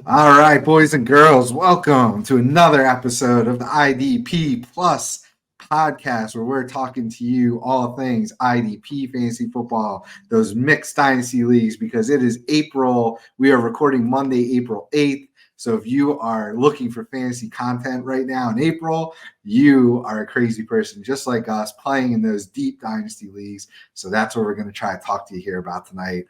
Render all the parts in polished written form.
All right, boys and girls, welcome to another episode of the IDP Plus podcast, where we're talking to you all things IDP fantasy football, those mixed dynasty leagues, because it is April. We are recording Monday, April 8th. So if you are looking for fantasy content right now in April, you are a crazy person just like us playing in those deep dynasty leagues. So that's what we're going to try to talk to you here about tonight.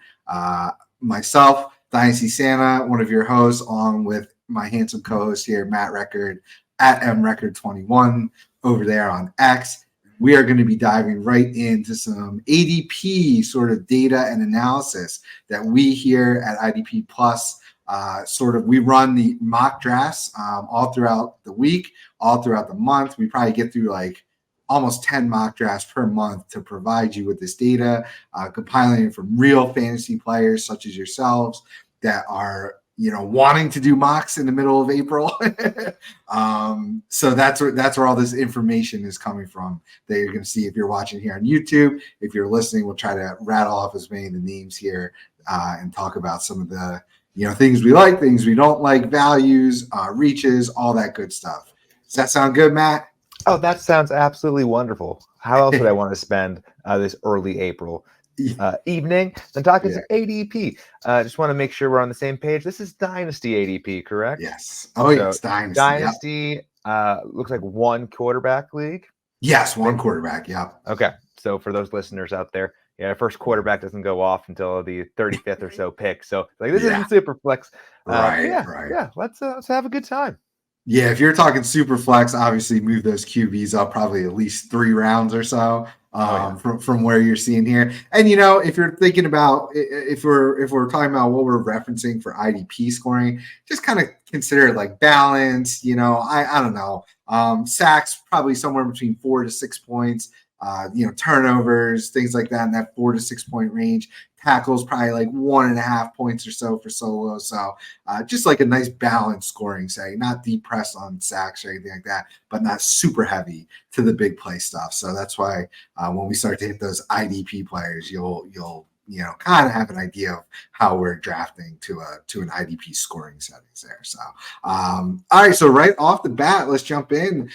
Myself, Dynasty Santa, one of your hosts, along with my handsome co-host here, Matt Record at MRecord21 over there on X. We are going to be diving right into some ADP sort of data and analysis that we here at IDP Plus we run the mock drafts all throughout the week, all throughout the month. We probably get through like almost 10 mock drafts per month to provide you with this data, compiling it from real fantasy players such as yourselves that are, wanting to do mocks in the middle of April. So that's where all this information is coming from that you're going to see if you're watching here on YouTube. If you're listening, we'll try to rattle off as many of the names here and talk about some of the things we like, things we don't like, values, reaches, all that good stuff. Does that sound good, Matt? Oh, that sounds absolutely wonderful. How else would I want to spend this early April evening than talking some ADP? Just want to make sure we're on the same page. This is Dynasty ADP, correct? Yes. Oh, yes, Dynasty. Dynasty looks like one quarterback league. Yes, one quarterback, yeah. Okay, so for those listeners out there, first quarterback doesn't go off until the 35th or so pick. So this isn't super flex. Right. Yeah, let's have a good time. Yeah, if you're talking super flex, obviously move those QBs up probably at least 3 rounds or so from where you're seeing here. And if you're thinking about if we're talking about what we're referencing for IDP scoring, just kind of consider it like balance. I don't know. Sacks probably somewhere between 4 to 6 points. Turnovers, things like that in that 4 to 6 point range. Tackles probably like 1.5 points or so for solo. So just like a nice balanced scoring setting, not deep press on sacks or anything like that, but not super heavy to the big play stuff. So that's why when we start to hit those IDP players, you'll kind of have an idea of how we're drafting to an IDP scoring settings there. So, all right. So right off the bat, let's jump in.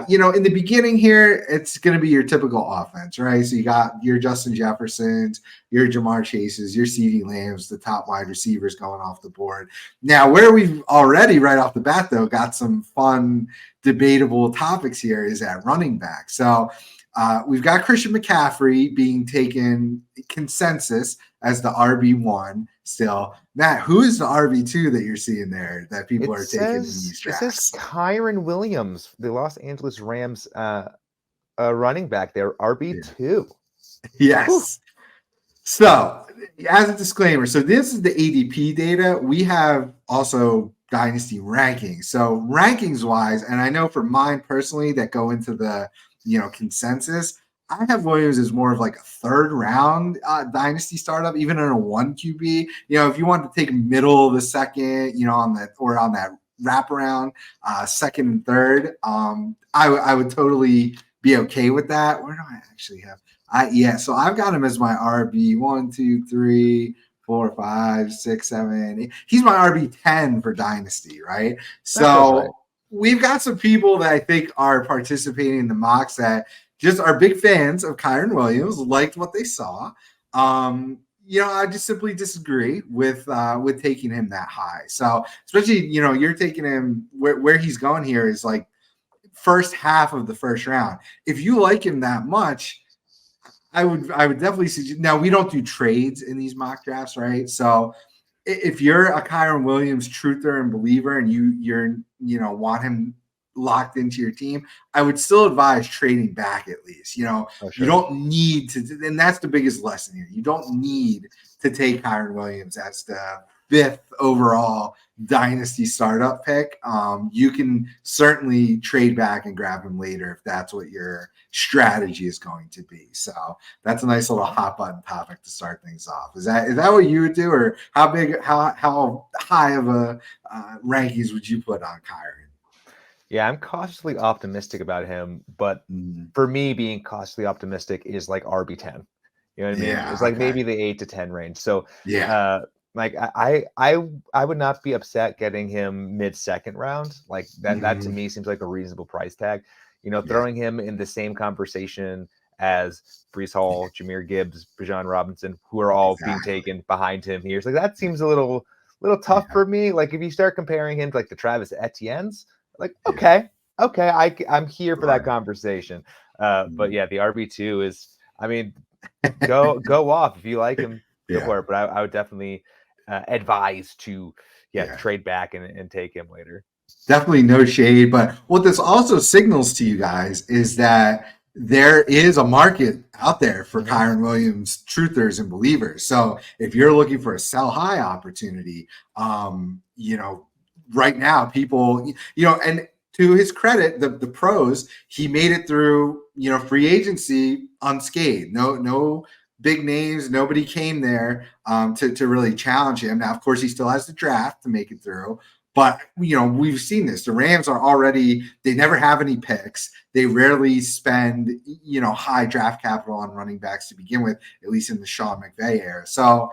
In the beginning here, it's going to be your typical offense, right? So you got your Justin Jeffersons, your Jamar Chases, your CeeDee Lambs, the top wide receivers going off the board. Now, where we've already right off the bat, though, got some fun, debatable topics here is at running back. So, we've got Christian McCaffrey being taken consensus as the RB1 still. Matt, who is the RB2 that you're seeing there that people are taking in these drafts? It says Kyren Williams, the Los Angeles Rams running back there, RB2. Yes. Whew. So, as a disclaimer, so this is the ADP data. We have also Dynasty rankings. So, rankings-wise, and I know for mine personally that go into the consensus, I have Williams as more of like a third round dynasty startup, even in a 1 QB. If you want to take middle of the second, on that wraparound, second and third, I would totally be okay with that. Where do I actually have? So I've got him as my RB 1, 2, 3, 4, 5, 6, 7, 8. He's my RB 10 for dynasty, right? So we've got some people that I think are participating in the mocks that just are big fans of Kyren Williams, liked what they saw. I just simply disagree with taking him that high. So especially, you're taking him where he's going here is like first half of the first round. If you like him that much, I would definitely suggest. Now, we don't do trades in these mock drafts, right? So if you're a Kyren Williams truther and believer and you're want him locked into your team, I would still advise trading back at least. You don't need to, and that's the biggest lesson here. You don't need to take Kyren Williams as the 5th overall dynasty startup pick. You can certainly trade back and grab him later if that's what your strategy is going to be. So that's a nice little hot button topic to start things off. Is that what you would do, or how high of a rankings would you put on Kyren? Yeah, I'm cautiously optimistic about him, but for me, being cautiously optimistic is like RB10. You know what I mean? It's like maybe the 8 to 10 range. So Like I would not be upset getting him mid-second round. Like that to me seems like a reasonable price tag. Throwing him in the same conversation as Breece Hall, Jahmyr Gibbs, Bijan Robinson, who are all being taken behind him here. So like that seems a little tough for me. Like if you start comparing him to like the Travis Etienne's, like okay, I'm here for that conversation. But yeah, the RB2 is, I mean, go off if you like him, go for it. But I would definitely advise to trade back and take him later. Definitely no shade, but what this also signals to you guys is that there is a market out there for Kyren Williams truthers and believers. So if you're looking for a sell high opportunity, right now people, and to his credit, the pros, he made it through, free agency unscathed. No big names, nobody came there to really challenge him. Now, of course, he still has the draft to make it through. But, we've seen this. The Rams are already, they never have any picks. They rarely spend, high draft capital on running backs to begin with, at least in the Sean McVay era. So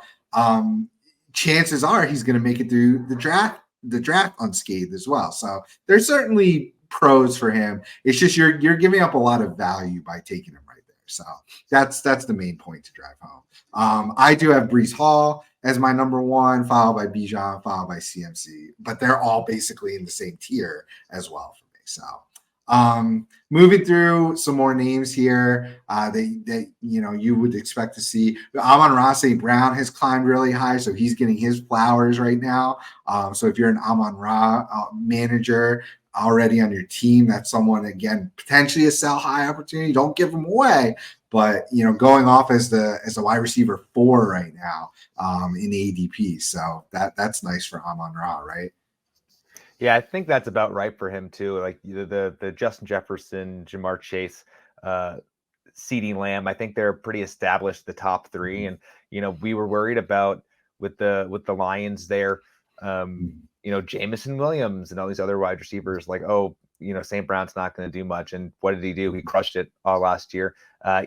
chances are he's going to make it through the draft unscathed as well. So there's certainly pros for him. It's just you're giving up a lot of value by taking him right there. So that's the main point to drive home. I do have Breece Hall as my number one, followed by Bijan, followed by CMC, but they're all basically in the same tier as well for me. So moving through some more names here, you would expect to see. Amon Ra St Brown has climbed really high, so he's getting his flowers right now. So if you're an Amon Ra manager already on your team, that's someone, again, potentially a sell high opportunity. Don't give them away. But going off as a wide receiver 4 right now in ADP, so that's nice for Amon Ra, right? Yeah, I think that's about right for him too. Like the Justin Jefferson, Jamar Chase, CeeDee Lamb, I think they're pretty established, the top 3. And we were worried about with the Lions there, Jameson Williams and all these other wide receivers. Like, St. Brown's not going to do much. And what did he do? He crushed it all last year,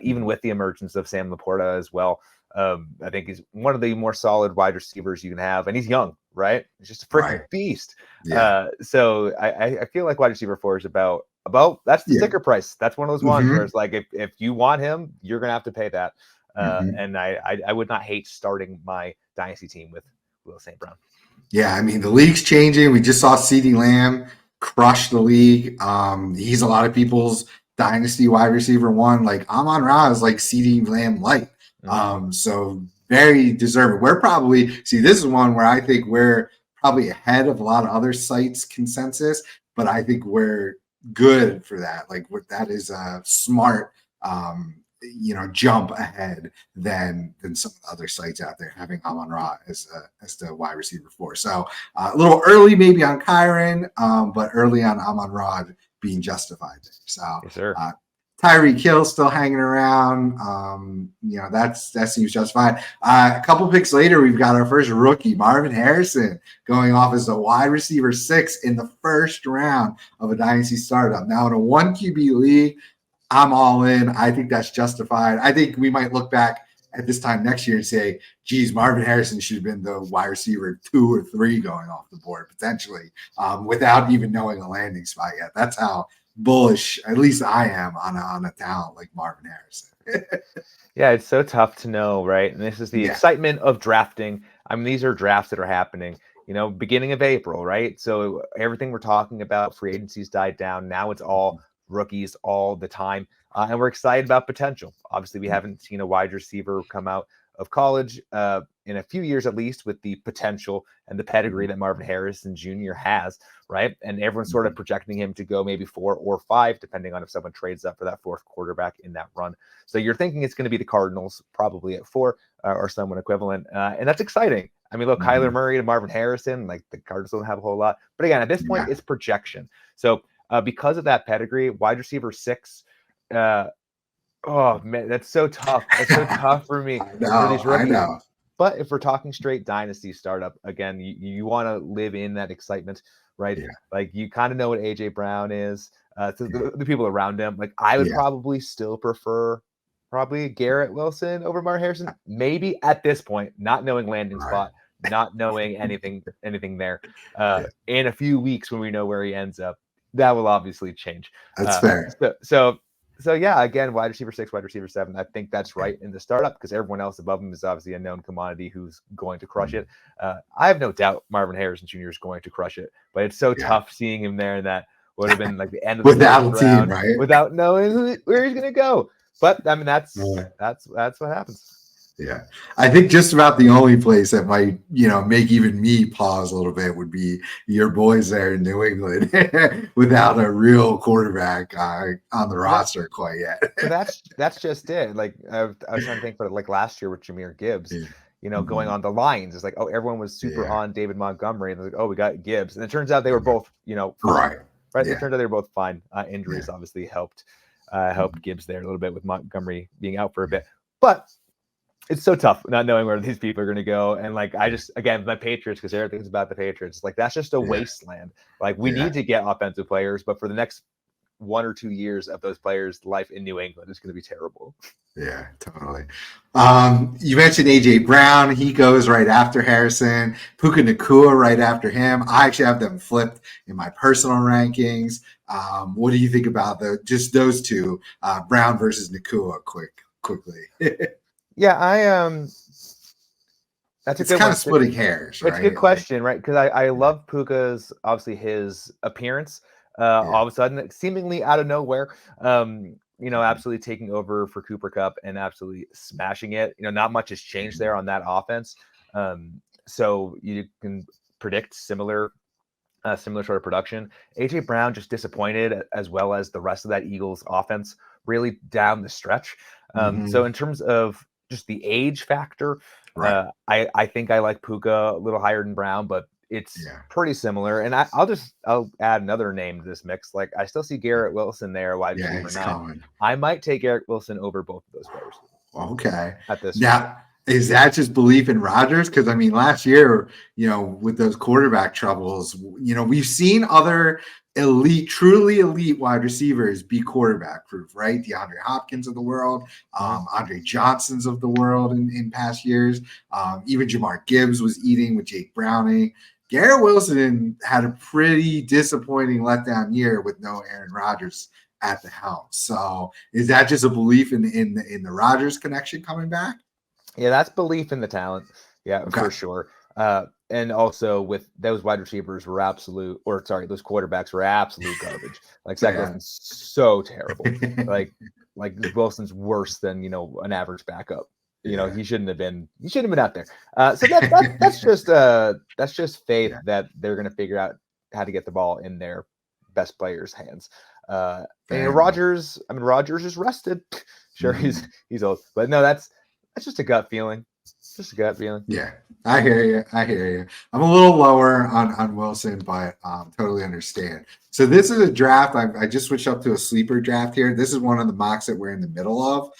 even with the emergence of Sam Laporta as well. I think he's one of the more solid wide receivers you can have. And he's young, right? He's just a freaking beast. Yeah. So I feel like wide receiver 4 is about that's the sticker price. That's one of those ones where it's like, if you want him, you're going to have to pay that. And I would not hate starting my dynasty team with Will St. Brown. Yeah, I mean, the league's changing. We just saw CeeDee Lamb crush the league. He's a lot of people's dynasty wide receiver 1. Like Amon Ra is like CeeDee Lamb light. So very deserving. This is one where I think we're probably ahead of a lot of other sites' consensus, but I think we're good for that. Like that is a smart, jump ahead than some of the other sites out there having Amon Ra as the wide receiver 4. So a little early maybe on Kyren, but early on Amon Ra being justified there. So yes, sir. Tyreek Hill still hanging around. That seems justified. A couple picks later, we've got our first rookie, Marvin Harrison, going off as a wide receiver 6 in the first round of a dynasty startup. Now in a 1 QB league, I'm all in. I think that's justified. I think we might look back at this time next year and say, geez, Marvin Harrison should have been the wide receiver 2 or 3 going off the board potentially, without even knowing a landing spot yet. That's how bullish, at least I am, on a talent like Marvin Harrison. Yeah, it's so tough to know, right? And this is the excitement of drafting. I mean, these are drafts that are happening, beginning of April, right? So everything we're talking about, free agency's died down. Now it's all rookies all the time. And we're excited about potential. Obviously, we haven't seen a wide receiver come out of college in a few years, at least, with the potential and the pedigree that Marvin Harrison Jr. has, right? And everyone's sort of projecting him to go maybe 4 or 5, depending on if someone trades up for that 4th quarterback in that run. So you're thinking it's going to be the Cardinals, probably at 4 or someone equivalent. And that's exciting. I mean, look, Kyler Murray to Marvin Harrison, like the Cardinals don't have a whole lot. But again, at this point, it's projection. So because of that pedigree, wide receiver 6, oh man, that's so tough. It's so tough for me. I know. But if we're talking straight dynasty startup, again, you want to live in that excitement, right? Yeah. Like you kind of know what AJ Brown is. To the people around him, like I would probably still prefer Garrett Wilson over Marvin Harrison. Maybe at this point, not knowing landing spot, not knowing anything there. In a few weeks when we know where he ends up, that will obviously change. That's fair. So yeah, again, wide receiver 6, wide receiver 7. I think that's right in the startup because everyone else above him is obviously a known commodity who's going to crush it. I have no doubt Marvin Harrison Jr. is going to crush it, but it's so tough seeing him there, and that would have been like the end of the without a team, round, right? Without knowing where he's going to go. But I mean, that's what happens. Yeah, I think just about the only place that might, make even me pause a little bit would be your boys there in New England without a real quarterback on the roster quite yet. So that's just it. Like I was trying to think for like last year with Jahmyr Gibbs, going on the Lions. It's like, oh, everyone was super on David Montgomery, and like, oh, we got Gibbs, and it turns out they were both, fine. Right. It turns out they were both fine. Injuries obviously helped Gibbs there a little bit with Montgomery being out for a bit, but it's so tough not knowing where these people are going to go. And like, I just, again, my Patriots, because everything's about the Patriots, like that's just a wasteland. Like we need to get offensive players, but for the next 1 or 2 years of those players' life in New England is going to be terrible. Yeah, totally. You mentioned AJ Brown. He goes right after Harrison. Puka Nacua right after him. I actually have them flipped in my personal rankings. What do you think about just those two, Brown versus Nacua quickly? Yeah, that's a good kind of splitting hairs, right? It's a good question, right? Because I love Puka's, obviously his appearance. All of a sudden, seemingly out of nowhere, absolutely taking over for Cooper Kupp and absolutely smashing it. Not much has changed there on that offense. So you can predict similar sort of production. AJ Brown just disappointed, as well as the rest of that Eagles offense really down the stretch. So in terms of just the age factor, I think I like Puka a little higher than Brown, but it's pretty similar. And I'll add another name to this mix. Like I still see Garrett Wilson there, wide receiver 9. I might take Garrett Wilson over both of those players. Okay. At this now, is that just belief in Rodgers? Because I mean, last year, with those quarterback troubles, we've seen other truly elite wide receivers be quarterback proof, right? DeAndre Hopkins of the world, Andre Johnson's of the world in past years. Even Jahmyr Gibbs was eating with Jake Browning. Garrett Wilson had a pretty disappointing letdown year with no Aaron Rodgers at the helm. So is that just a belief in the Rodgers connection coming back? Yeah, that's belief in the talent. Yeah, for sure. And also with those wide receivers were those quarterbacks were absolute garbage. Like Zach Wilson's so terrible. like Wilson's worse than, an average backup. He shouldn't have been out there. So that's just faith that they're going to figure out how to get the ball in their best players' hands. Rodgers is rested. Sure, he's old, but no, that's just a gut feeling. Just a gut feeling. Yeah, I hear you. I'm a little lower on Wilson, but totally understand. So this is a draft. I just switched up to a sleeper draft here. This is one of the mocks that we're in the middle of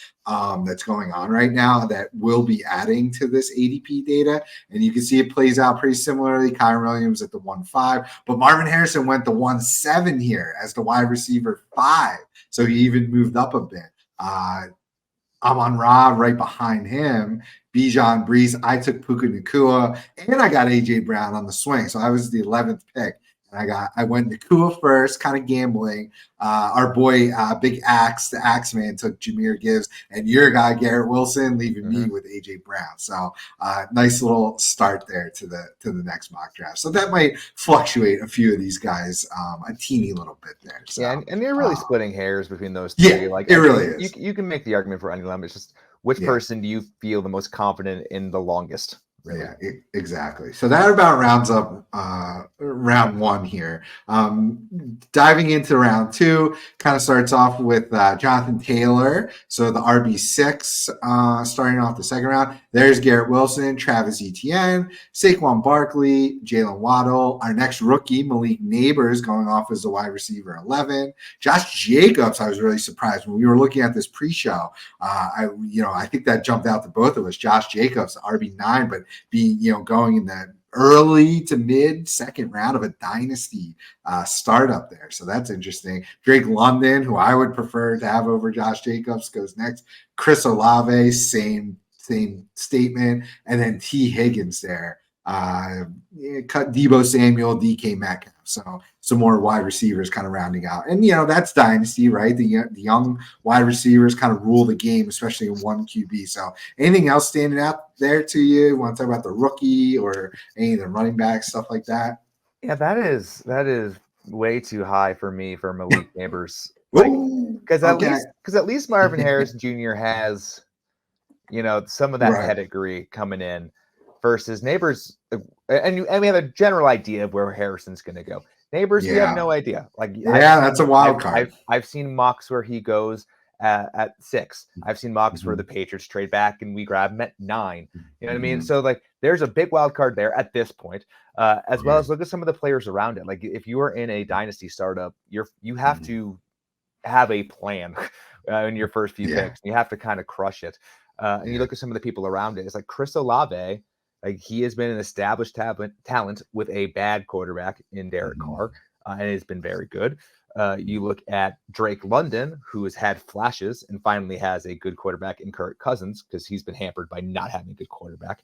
that's going on right now that will be adding to this ADP data. And you can see it plays out pretty similarly. Kyren Williams at the 1.5, but Marvin Harrison went the 1.7 here as the wide receiver 5. So he even moved up a bit. Amon Ra right behind him, Bijan Brees. I took Puka Nacua, and I got AJ Brown on the swing. So I was the 11th pick. And I went Nacua first, kind of gambling. Our boy, Big Axe, the Axe Man, took Jahmyr Gibbs, and your guy Garrett Wilson, leaving me with AJ Brown. So nice little start there to the next mock draft. So that might fluctuate a few of these guys a teeny little bit there. So, yeah, and you're really splitting hairs between those two. Yeah, like it really is. You can make the argument for any of them. It's just which person do you feel the most confident in the longest? Really. Yeah, exactly. So that about rounds up round 1 here. Diving into round 2, kind of starts off with Jonathan Taylor. So the RB6 starting off the second round. There's Garrett Wilson, Travis Etienne, Saquon Barkley, Jalen Waddle. Our next rookie, Malik Neighbors, going off as the wide receiver 11. Josh Jacobs, I was really surprised when we were looking at this pre-show. I think that jumped out to both of us. Josh Jacobs, RB9, but being, going in the early to mid second round of a dynasty startup there. So that's interesting. Drake London, who I would prefer to have over Josh Jacobs, goes next. Chris Olave, same statement. And then T. Higgins there Cut Debo Samuel, DK Metcalf. So some more wide receivers kind of rounding out. And, that's Dynasty, right? The young wide receivers kind of rule the game, especially in one QB. So anything else standing out there to you? You want to talk about the rookie or any of the running backs, stuff like that? Yeah, that is way too high for me for Malik Neighbors. Like, because at least Marvin Harrison Jr. has, some of that pedigree coming in versus Neighbors, and we have a general idea of where Harrison's going to go. Neighbors, we have no idea. Like, that's a wild card. I've seen mocks where he goes at 6. I've seen mocks where the Patriots trade back and we grab him at 9. You know what I mean? So like, there's a big wild card there at this point, as well as look at some of the players around it. Like, if you are in a dynasty startup, you have to have a plan in your first few picks. You have to kind of crush it. And you look at some of the people around it. It's like Chris Olave. Like, he has been an established talent with a bad quarterback in Derek Carr, and has been very good. You look at Drake London, who has had flashes and finally has a good quarterback in Kirk Cousins, because he's been hampered by not having a good quarterback.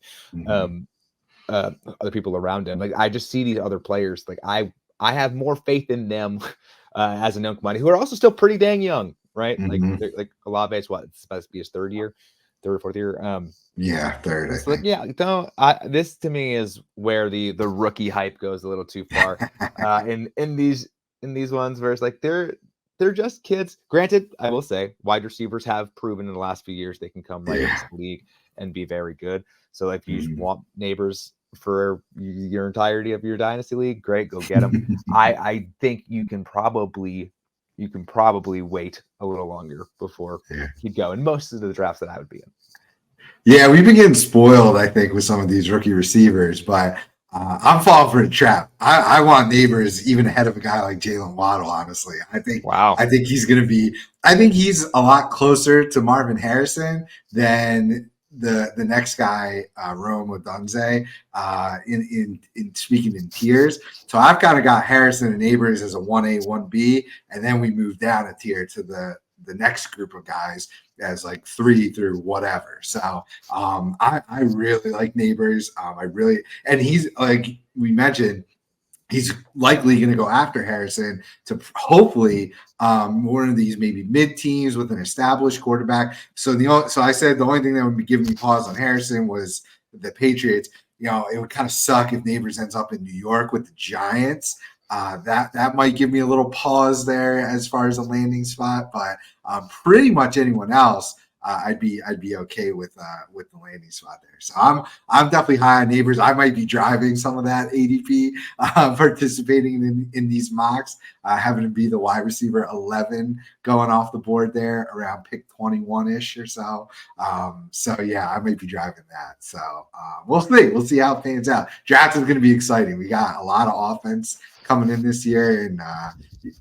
Other people around him. Like, I just see these other players. Like, I have more faith in them as a young commodity, who are also still pretty dang young, right? Like Olave is it's supposed to be his third or fourth year. Third. It's like, this to me is where the rookie hype goes a little too far. In these ones where it's like they're just kids. Granted, I will say wide receivers have proven in the last few years they can come right into the league and be very good. So if you just want Neighbors for your entirety of your dynasty league, great, go get them. I think you can probably wait a little longer before he'd go in most of the drafts that I would be in. Yeah, we've been getting spoiled, I think, with some of these rookie receivers, but I'm falling for the trap. I want Neighbors even ahead of a guy like Jalen Waddle, honestly. I think he's going to be – I think he's a lot closer to Marvin Harrison than the next guy, Rome Odunze, in speaking in tiers. So I've kind of got Harrison and Neighbors as a 1A, 1B, and then we move down a tier to the next group of guys as like 3 through whatever. So I really like Neighbors. And he's, like we mentioned, he's likely going to go after Harrison to hopefully one of these maybe mid teams with an established quarterback. So I said the only thing that would be giving me pause on Harrison was the Patriots. It would kind of suck if Neighbors ends up in New York with the Giants. That might give me a little pause there as far as a landing spot, but pretty much anyone else, I'd be okay with the landing spot there. So I'm definitely high on Neighbors. I might be driving some of that ADP, participating in these mocks, having to be the wide receiver 11 going off the board there around pick 21-ish or so. I might be driving that. So we'll see. We'll see how it pans out. Draft is going to be exciting. We got a lot of offense coming in this year, and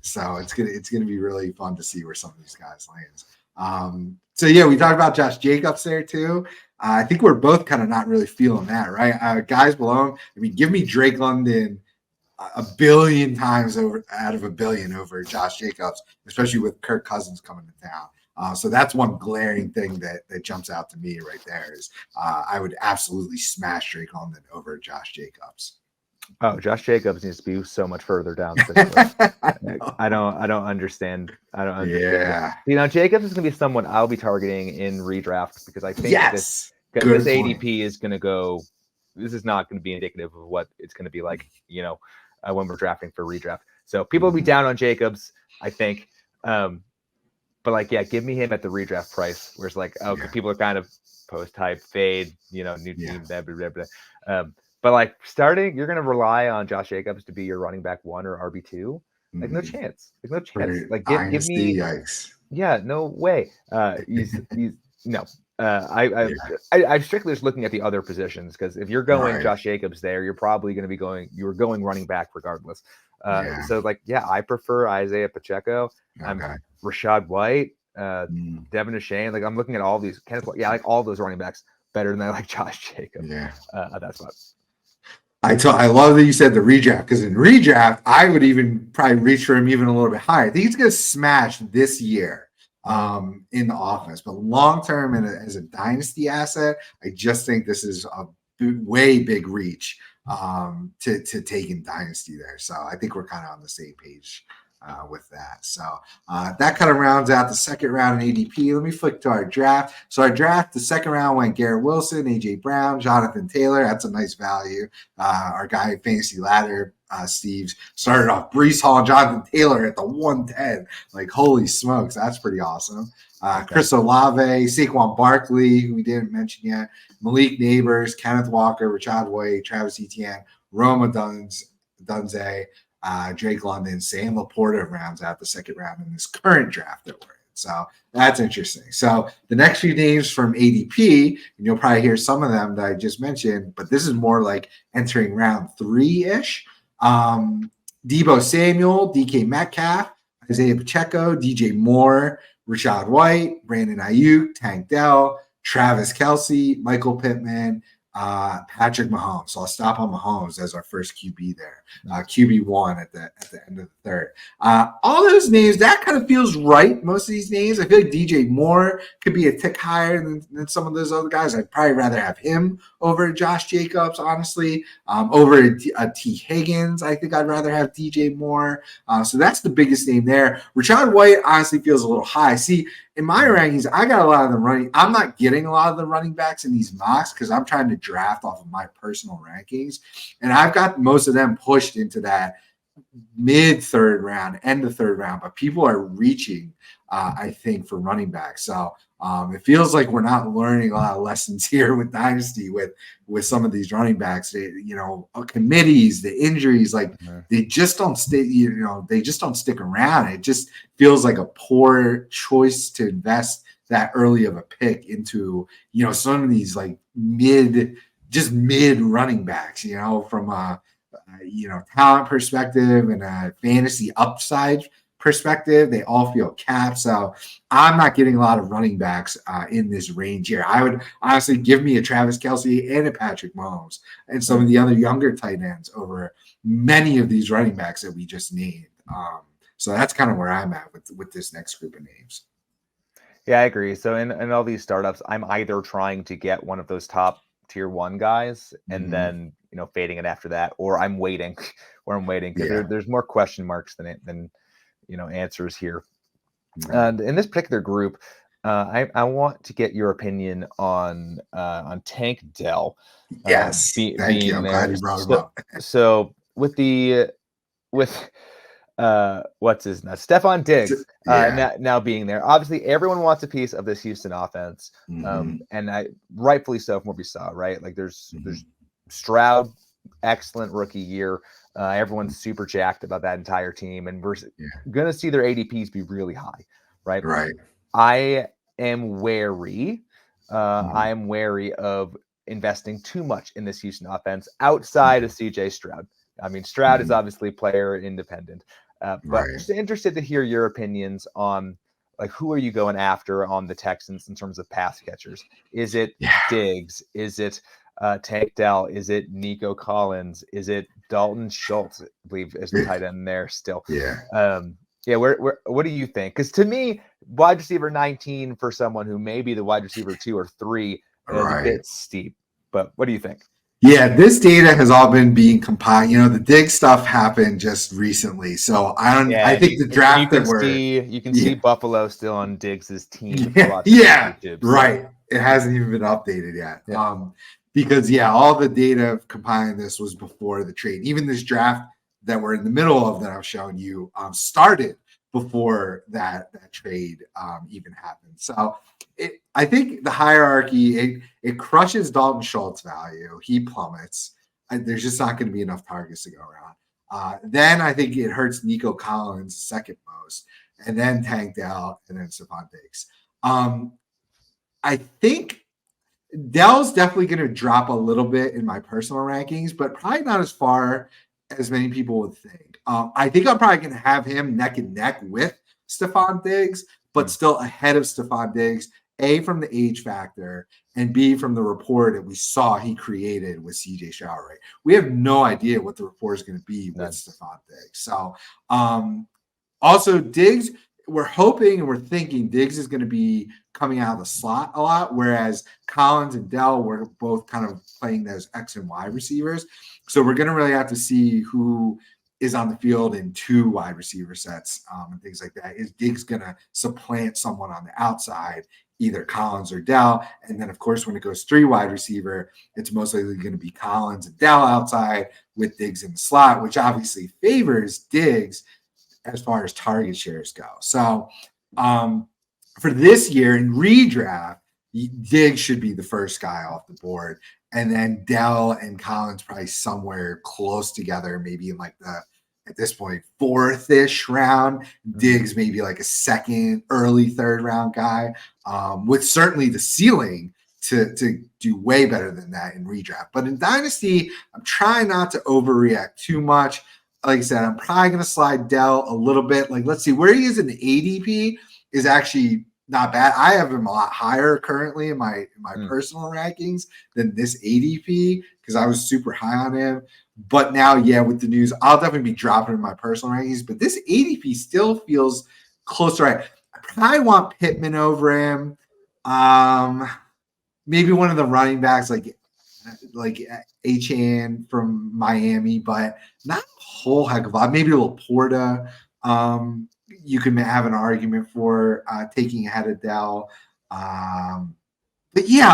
so it's gonna be really fun to see where some of these guys land. We talked about Josh Jacobs there too. I think we're both kind of not really feeling that, right? Guys below him. I mean, give me Drake London a billion times out of a billion over Josh Jacobs, especially with Kirk Cousins coming to town. So that's one glaring thing that jumps out to me right there is I would absolutely smash Drake London over Josh Jacobs. Oh, Josh Jacobs needs to be so much further down. I don't understand. Yeah. Jacobs is going to be someone I'll be targeting in redraft because I think this ADP is going to go. This is not going to be indicative of what it's going to be like, when we're drafting for redraft. So people will be down on Jacobs, I think. But give me him at the redraft price, where it's people are kind of post hype fade, new team, blah, blah, blah, blah. But starting, you're going to rely on Josh Jacobs to be your running back 1 or RB2. No chance. No chance. Give me. Yikes. Yeah, no way. He's no. I'm strictly just looking at the other positions because if you're going Josh Jacobs there, you're probably going to be going running back regardless. I prefer Isaiah Pacheco. I'm Rashad White, Devin Achane. I'm looking at all these. I like all those running backs better than I like Josh Jacobs. Yeah, at that spot. I love that you said the redraft because in redraft I would even probably reach for him even a little bit higher. I think he's going to smash this year in the offense, but long term and as a dynasty asset, I just think this is a way big reach to take in Dynasty there. So I think we're kind of on the same page with that. So that kind of rounds out the second round in ADP. Let me flick to our draft. So our draft, the second round went Garrett Wilson, AJ Brown, Jonathan Taylor. That's a nice value. Our guy Fantasy Ladder, Steve's started off Breece Hall, Jonathan Taylor at the 110. Like, holy smokes, that's pretty awesome. Chris Olave, Saquon Barkley, who we didn't mention yet, Malik Neighbors, Kenneth Walker, Rashad White, Travis Etienne, Roma Odunze, Drake London, Sam Laporta rounds out the second round in this current draft that we're in. So that's interesting. So the next few names from ADP, and you'll probably hear some of them that I just mentioned, but this is more like entering round 3-ish. Deebo Samuel, DK Metcalf, Isaiah Pacheco, DJ Moore, Rashad White, Brandon Ayuk, Tank Dell, Travis Kelce, Michael Pittman, Patrick Mahomes. So I'll stop on Mahomes as our first QB there. QB1 at the end of the third. All those names, that kind of feels right. Most of these names, I feel like DJ Moore could be a tick higher than some of those other guys. I'd probably rather have him over Josh Jacobs, honestly. Over a T. Higgins, I think I'd rather have DJ Moore. So that's the biggest name there. Rashad White honestly feels a little high. See, in my rankings, I got a lot of the running. I'm not getting a lot of the running backs in these mocks because I'm trying to draft off of my personal rankings. And I've got most of them pushed into that mid-third round, end of third round. But people are reaching, I think, for running backs. So it feels like we're not learning a lot of lessons here with Dynasty with some of these running backs. Committees, the injuries, like they just don't stay. They just don't stick around. It just feels like a poor choice to invest that early of a pick into some of these like mid running backs. From a talent perspective and a fantasy upside perspective, they all feel capped. So I'm not getting a lot of running backs in this range here. I would honestly give me a Travis Kelce and a Patrick Mahomes and some of the other younger tight ends over many of these running backs that we just named. So that's kind of where I'm at with this next group of names. Yeah, I agree. So in all these startups, I'm either trying to get one of those top tier 1 guys and then fading it after that, or I'm waiting because there's more question marks than answers here. And in this particular group, I want to get your opinion on Tank Dell. Yes, thank you. I'm glad you brought him up. So with what's his name? Stephon Diggs now being there. Obviously, everyone wants a piece of this Houston offense, and rightfully so from what we saw. Right, like there's Stroud, excellent rookie year. Everyone's super jacked about that entire team, and we're going to see their ADPs be really high, right? Right. I am wary. I am wary of investing too much in this Houston offense outside of CJ Stroud. I mean, Stroud is obviously player independent, but just interested to hear your opinions on like who are you going after on the Texans in terms of pass catchers? Is it Diggs? Is it Tank Dell? Is it Nico Collins? Is it Dalton Schultz? I believe is the tight end there still. What do you think? Because to me, wide receiver 19 for someone who may be the wide receiver 2 or 3 is a bit steep. But what do you think? Yeah, this data has all been being compiled. The Diggs stuff happened just recently, so I think the draft you can see Buffalo still on Diggs's team. Right. It hasn't even been updated yet. Because all the data of compiling this was before the trade. Even this draft that we're in the middle of that I'm showing you started before that trade even happened. So I think the hierarchy, it crushes Dalton Schultz value. He plummets. There's just not going to be enough targets to go around. Then I think it hurts Nico Collins second most, and then Tank Dell, and then Stephon Diggs. I think Dell's definitely going to drop a little bit in my personal rankings, but probably not as far as many people would think. I think I'm probably going to have him neck and neck with Stephon Diggs, but still ahead of Stephon Diggs, A, from the age factor, and B, from the rapport that we saw he created with CJ Stroud. Right? We have no idea what the rapport is going to be with Stephon Diggs. So also Diggs, we're hoping and we're thinking Diggs is going to be coming out of the slot a lot, whereas Collins and Dell were both kind of playing those X and Y receivers. So we're going to really have to see who is on the field in 2 wide receiver sets and things like that. Is Diggs going to supplant someone on the outside, either Collins or Dell? And then, of course, when it goes 3 wide receiver, it's most likely going to be Collins and Dell outside with Diggs in the slot, which obviously favors Diggs as far as target shares go. So for this year in redraft, Diggs should be the first guy off the board. And then Dell and Collins probably somewhere close together, maybe in like the, at this point, 4th-ish round. Diggs maybe like a 2nd, early 3rd round guy, with certainly the ceiling to do way better than that in redraft. But in Dynasty, I'm trying not to overreact too much. Like I said, I'm probably going to slide Dell a little bit. Like, let's see, where he is in the ADP is actually not bad. I have him a lot higher currently in my personal rankings than this ADP because I was super high on him. But now, yeah, with the news, I'll definitely be dropping in my personal rankings. But this ADP still feels close to right. I probably want Pittman over him. Maybe one of the running backs like Achan from Miami, but not a whole heck of a lot. Maybe a little Porta. You can have an argument for taking ahead of Dell. But yeah,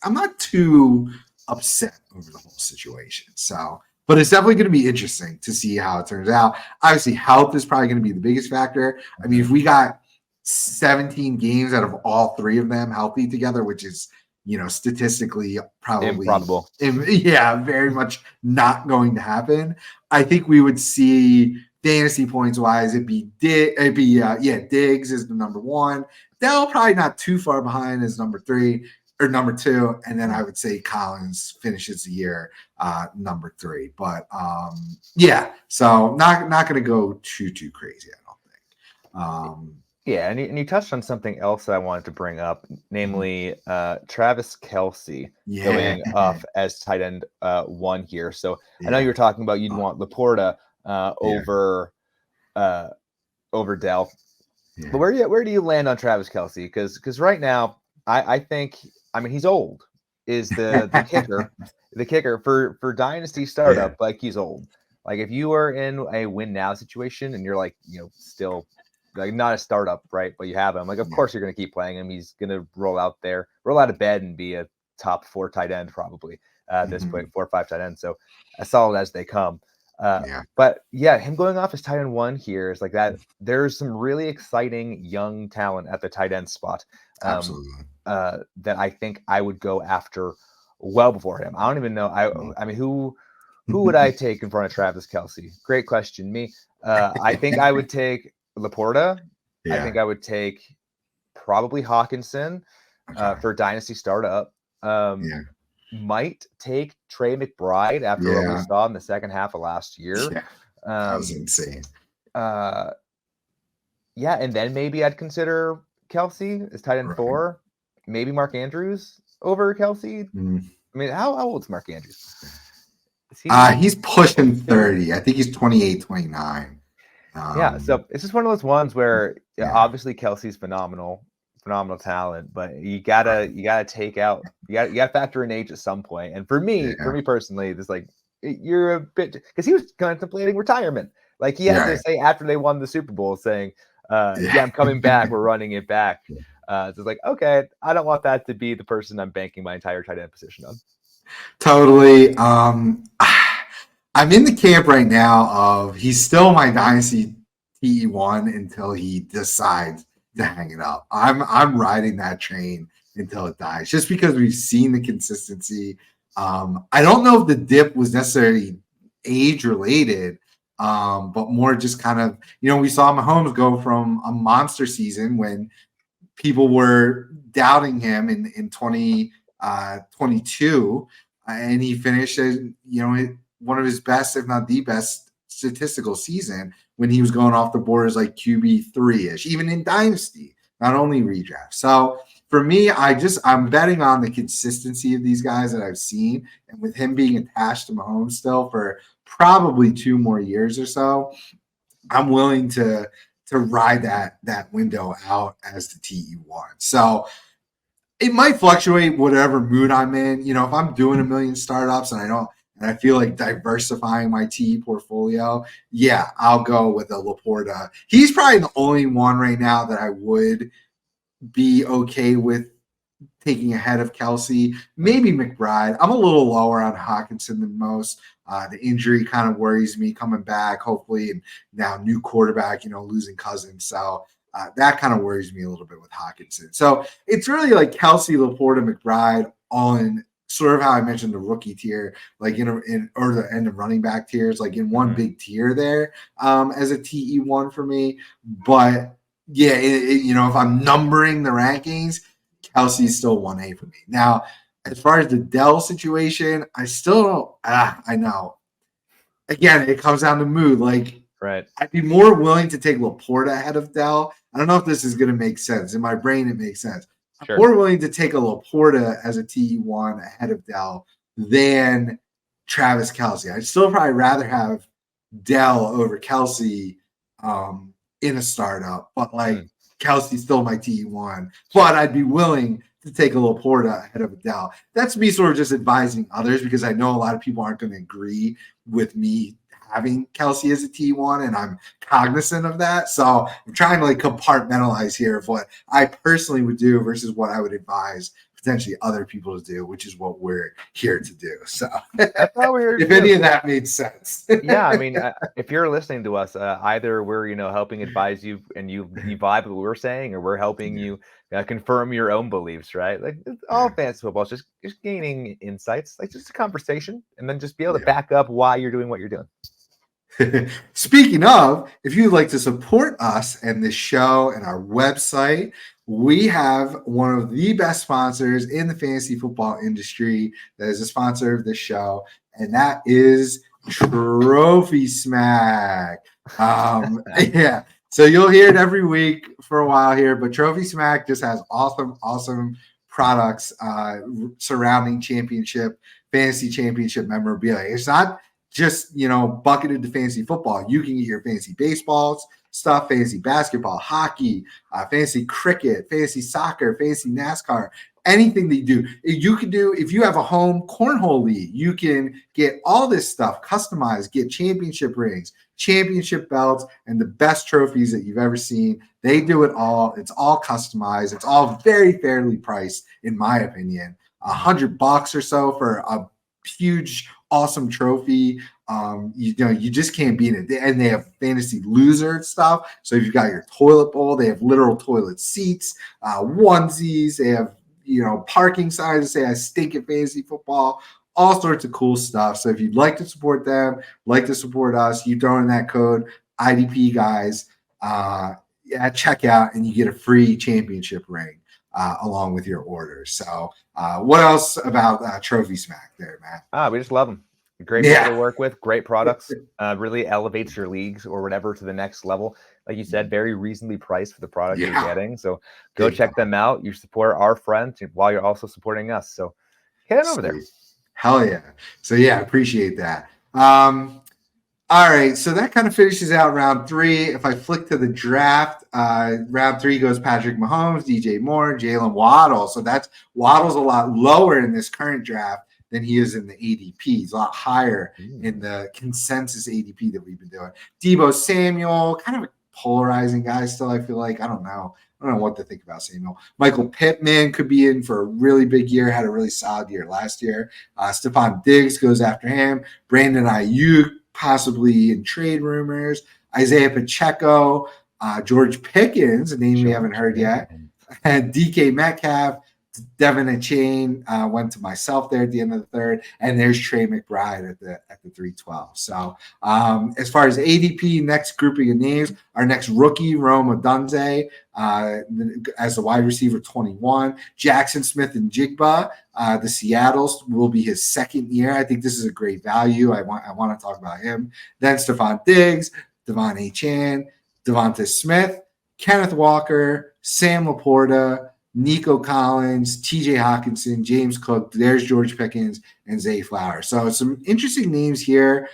I'm not too upset over the whole situation. So, but it's definitely going to be interesting to see how it turns out. Obviously, health is probably going to be the biggest factor. I mean, if we got 17 games out of all 3 of them healthy together, which is, statistically probably improbable. Yeah, very much not going to happen. I think we would see fantasy points wise, Diggs is the number 1. Dell probably not too far behind as number 3 or number 2, and then I would say Collins finishes the year number 3. But yeah, so not going to go too crazy, I don't think. Yeah, and you touched on something else that I wanted to bring up, namely Travis Kelce going off as tight end 1 here. So I know you were talking about you'd want Laporta over Dell. Yeah. But where do you land on Travis Kelce? Because right now, I think, he's old is the kicker. The kicker for Dynasty startup, like he's old. Like if you are in a win now situation and you're like, still like not a startup, right? But you have him. Like, of course you're going to keep playing him. He's going to roll out of bed and be a top 4 tight end probably at this point, 4 or 5 tight ends. So as solid as they come. But yeah, him going off as tight end 1 here is like that. There's some really exciting young talent at the tight end spot. Absolutely. That I think I would go after well before him. I don't even know. I mean, who would I take in front of Travis Kelce? Great question. Me. I think I would take Laporta. I think I would take probably Hawkinson for Dynasty startup. Might take Trey McBride after what we saw in the second half of last year. That was insane. And then maybe I'd consider Kelce as tight end 4. Maybe Mark Andrews over Kelce. I mean, how old is Mark Andrews? He's pushing 30. I think he's 28, 29. So it's just one of those ones where obviously Kelce's phenomenal talent, but you gotta factor in age at some point. And for me personally, this like you're a bit because he was contemplating retirement. Like he had to say after they won the Super Bowl, saying, I'm coming back. We're running it back. So it's like, okay, I don't want that to be the person I'm banking my entire tight end position on. Totally. I'm in the camp right now of he's still my Dynasty TE1 until he decides to hang it up. I'm riding that train until it dies, just because we've seen the consistency. I don't know if the dip was necessarily age related, but more just kind of, we saw Mahomes go from a monster season when people were doubting him in 2022, and he finished as, one of his best, if not the best statistical season when he was going off the board as like QB3-ish, even in Dynasty, not only redraft. So for me, I'm betting on the consistency of these guys that I've seen. And with him being attached to Mahomes still for probably 2 more years or so, I'm willing to ride that window out as the TE1. So it might fluctuate whatever mood I'm in. If I'm doing a million startups and and I feel like diversifying my TE portfolio, yeah, I'll go with a Laporta. He's probably the only one right now that I would be okay with taking ahead of Kelce, maybe McBride. I'm a little lower on Hockenson than most. The injury kind of worries me coming back, hopefully, and now new quarterback, losing Cousins. So that kind of worries me a little bit with Hockenson. So it's really like Kelce, Laporta, McBride, all in sort of how I mentioned the rookie tier, like or the end of running back tiers, like in one big tier there as a TE1 for me. But yeah, if I'm numbering the rankings, Kelce's still 1A for me. Now, as far as the Dell situation, I still don't. I know. Again, it comes down to mood. Like, right. I'd be more willing to take Laporta ahead of Dell. I don't know if this is going to make sense. In my brain, it makes sense. Sure. I'm more willing to take a Laporta as a TE1 ahead of Dell than Travis Kelce. I'd still probably rather have Dell over Kelce in a startup, but Kelce's still my TE1, but I'd be willing to take a Laporta ahead of Dell. That's me sort of just advising others because I know a lot of people aren't going to agree with me having Kelce as a T1, and I'm cognizant of that. So I'm trying to compartmentalize here of what I personally would do versus what I would advise potentially other people to do, which is what we're here to do. So that's how we're if any of that made sense. Yeah, I mean, if you're listening to us, either we're helping advise you and you vibe with what we're saying, or we're helping you confirm your own beliefs, right? Like all fantasy football is just gaining insights, like just a conversation, and then just be able to back up why you're doing what you're doing. Speaking of, if you'd like to support us and this show and our website, we have one of the best sponsors in the fantasy football industry that is a sponsor of this show, and that is Trophy Smack. Yeah. So you'll hear it every week for a while here, but Trophy Smack just has awesome products surrounding fantasy championship memorabilia. It's not just, bucketed to fantasy football. You can get your fantasy baseballs stuff, fantasy basketball, hockey, fantasy cricket, fantasy soccer, fantasy NASCAR, anything that you do. You can do, if you have a home cornhole league, you can get all this stuff customized, get championship rings, championship belts, and the best trophies that you've ever seen. They do it all. It's all customized. It's all very fairly priced, in my opinion. $100 or so for a huge, awesome trophy. You just can't beat it. And they have fantasy loser stuff. So if you've got your toilet bowl, they have literal toilet seats, onesies. They have parking signs that say "I stink at fantasy football." All sorts of cool stuff. So if you'd like to support them, like to support us, you throw in that code IDP guys at checkout, and you get a free championship ring along with your order. So what else about Trophy Smack there, Matt? We just love them. Great people to work with, great products, really elevates your leagues or whatever to the next level. Like you said, very reasonably priced for the product you're getting. So go check them out. You support our friends while you're also supporting us. So head on over there. Hell yeah. So I appreciate that. All right, so that kind of finishes out round 3. If I flick to the draft, round 3 goes Patrick Mahomes, DJ Moore, Jalen Waddle. So Waddle's a lot lower in this current draft than he is in the ADP. He's a lot higher in the consensus ADP that we've been doing. Deebo Samuel, kind of a polarizing guy still, I feel like. I don't know what to think about Samuel. Michael Pittman could be in for a really big year, had a really solid year last year. Stephon Diggs goes after him. Brandon Ayuk, possibly in trade rumors. Isaiah Pacheco, George Pickens, a name we haven't heard yet. And DK Metcalf, Devin Achane went to myself there at the end of the third, and there's Trey McBride at the 312. So as far as ADP, next grouping of names, our next rookie, Rome Odunze, as the wide receiver 21. Jackson Smith and Jigba, the Seattle's will be his second year. I think this is a great value. I want to talk about him. Then Stephon Diggs, Devon Achane, Devonta Smith, Kenneth Walker, Sam Laporta, Nico Collins, TJ Hawkinson, James Cook, there's George Pickens, and Zay Flowers. So some interesting names here.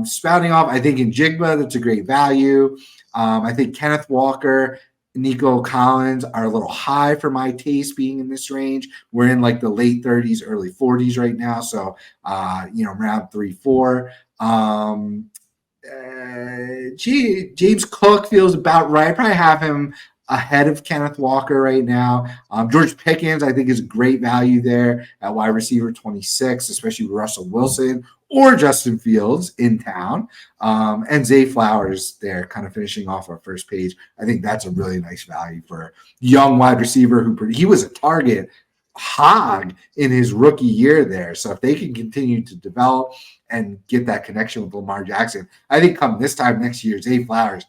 Spouting off, I think in Jigba, that's a great value. I think Kenneth Walker, Nico Collins are a little high for my taste being in this range. We're in like the late 30s, early 40s right now. So, round 3, 4. James Cook feels about right. Probably have him ahead of Kenneth Walker right now. George Pickens, I think, is great value there at wide receiver 26, especially with Russell Wilson or Justin Fields in town. And Zay Flowers there, kind of finishing off our first page. I think that's a really nice value for a young wide receiver he was a target hog in his rookie year there. So if they can continue to develop and get that connection with Lamar Jackson, I think come this time next year, Zay Flowers,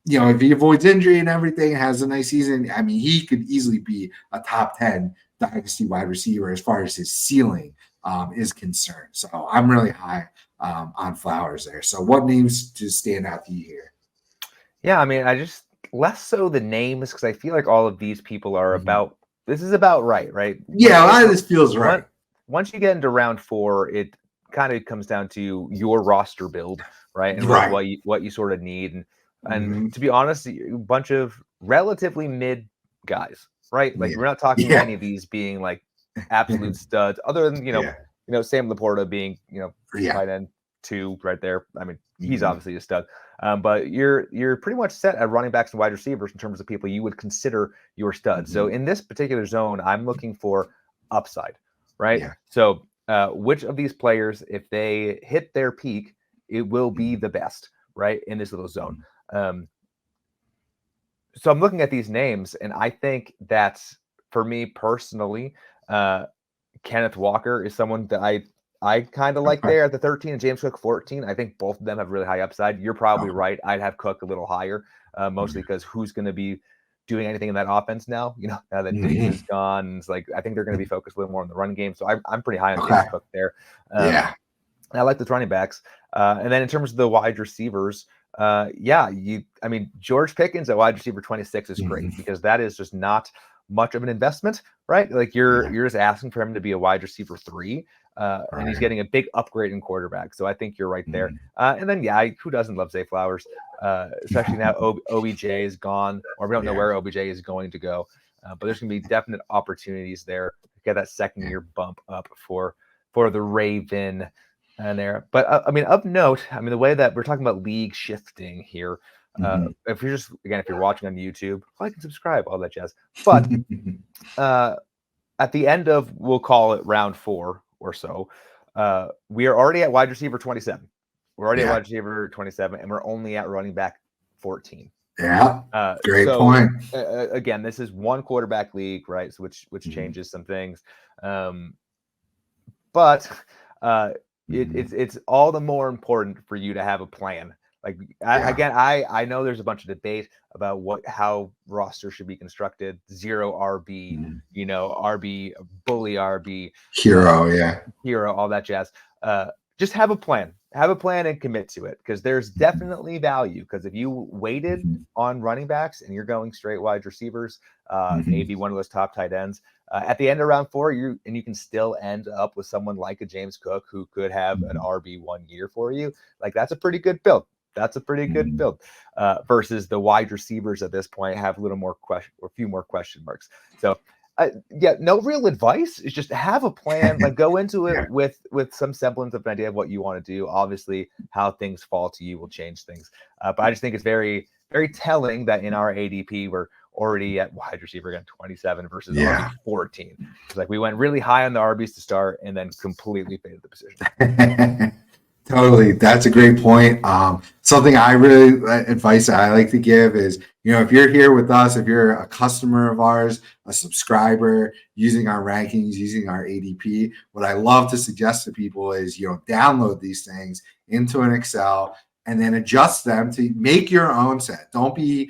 if he avoids injury and everything, has a nice season, I mean, he could easily be a top 10 dynasty wide receiver as far as his ceiling is concerned. So I'm really high on Flowers there. So what names just stand out to you here? Yeah, I mean, I just less so the names because I feel like all of these people are about. This is about right? Yeah, a lot of this feels right. Once you get into round 4, it kind of comes down to your roster build, right? And what you sort of need. And to be honest, a bunch of relatively mid guys, right? Like we're not talking any of these being like absolute studs, other than Sam Laporta being tight end 2 right there. I mean, he's obviously a stud. But you're pretty much set at running backs and wide receivers in terms of people you would consider your studs. So in this particular zone, I'm looking for upside, right? Yeah. So which of these players, if they hit their peak, it will be the best, right, in this little zone. So I'm looking at these names, and I think that's, for me personally, Kenneth Walker is someone that I kind of like there at the 13 and James Cook 14. I think both of them have really high upside. You're probably right. I'd have Cook a little higher, mostly because who's going to be doing anything in that offense now? Now that Diggs is gone, it's like I think they're going to be focused a little more on the run game. So I'm pretty high on James Cook there. I like the running backs. And then in terms of the wide receivers, George Pickens at wide receiver 26 is great because that is just not much of an investment, right? Like you're just asking for him to be a wide receiver 3. And he's getting a big upgrade in quarterback. So I think you're right there. And then, who doesn't love Zay Flowers? Especially now OBJ is gone, or we don't know where OBJ is going to go. But there's going to be definite opportunities there to get that second year bump up for the Raven and there. But of note, the way that we're talking about league shifting here, if you're watching on YouTube, like and subscribe, all that jazz. But at the end of, we'll call it round 4 or so, we are already at wide receiver 27. We're already at wide receiver 27, and we're only at running back 14. Yeah, great point. Again, this is one quarterback league, right? So which changes some things, but it's all the more important for you to have a plan. Like I know there's a bunch of debate about how roster should be constructed. 0 RB, RB, bully RB, hero, all that jazz. Just have a plan. Have a plan and commit to it, because there's definitely value. Because if you waited on running backs and you're going straight wide receivers, maybe one of those top tight ends, at the end of round 4, you can still end up with someone like a James Cook who could have an RB1 year for you. Like that's a pretty good build. That's a pretty good build versus the wide receivers at this point have a little more a few more question marks. So no real advice. Is just have a plan, like go into it with some semblance of an idea of what you want to do. Obviously how things fall to you will change things. But I just think it's very, very telling that in our ADP, we're already at wide receiver again, 27 versus RB 14. It's like we went really high on the RBs to start and then completely faded the position. Totally. That's a great point. Something I really advice I like to give is, if you're here with us, if you're a customer of ours, a subscriber using our rankings, using our ADP, what I love to suggest to people is, download these things into an Excel and then adjust them to make your own set. Don't be,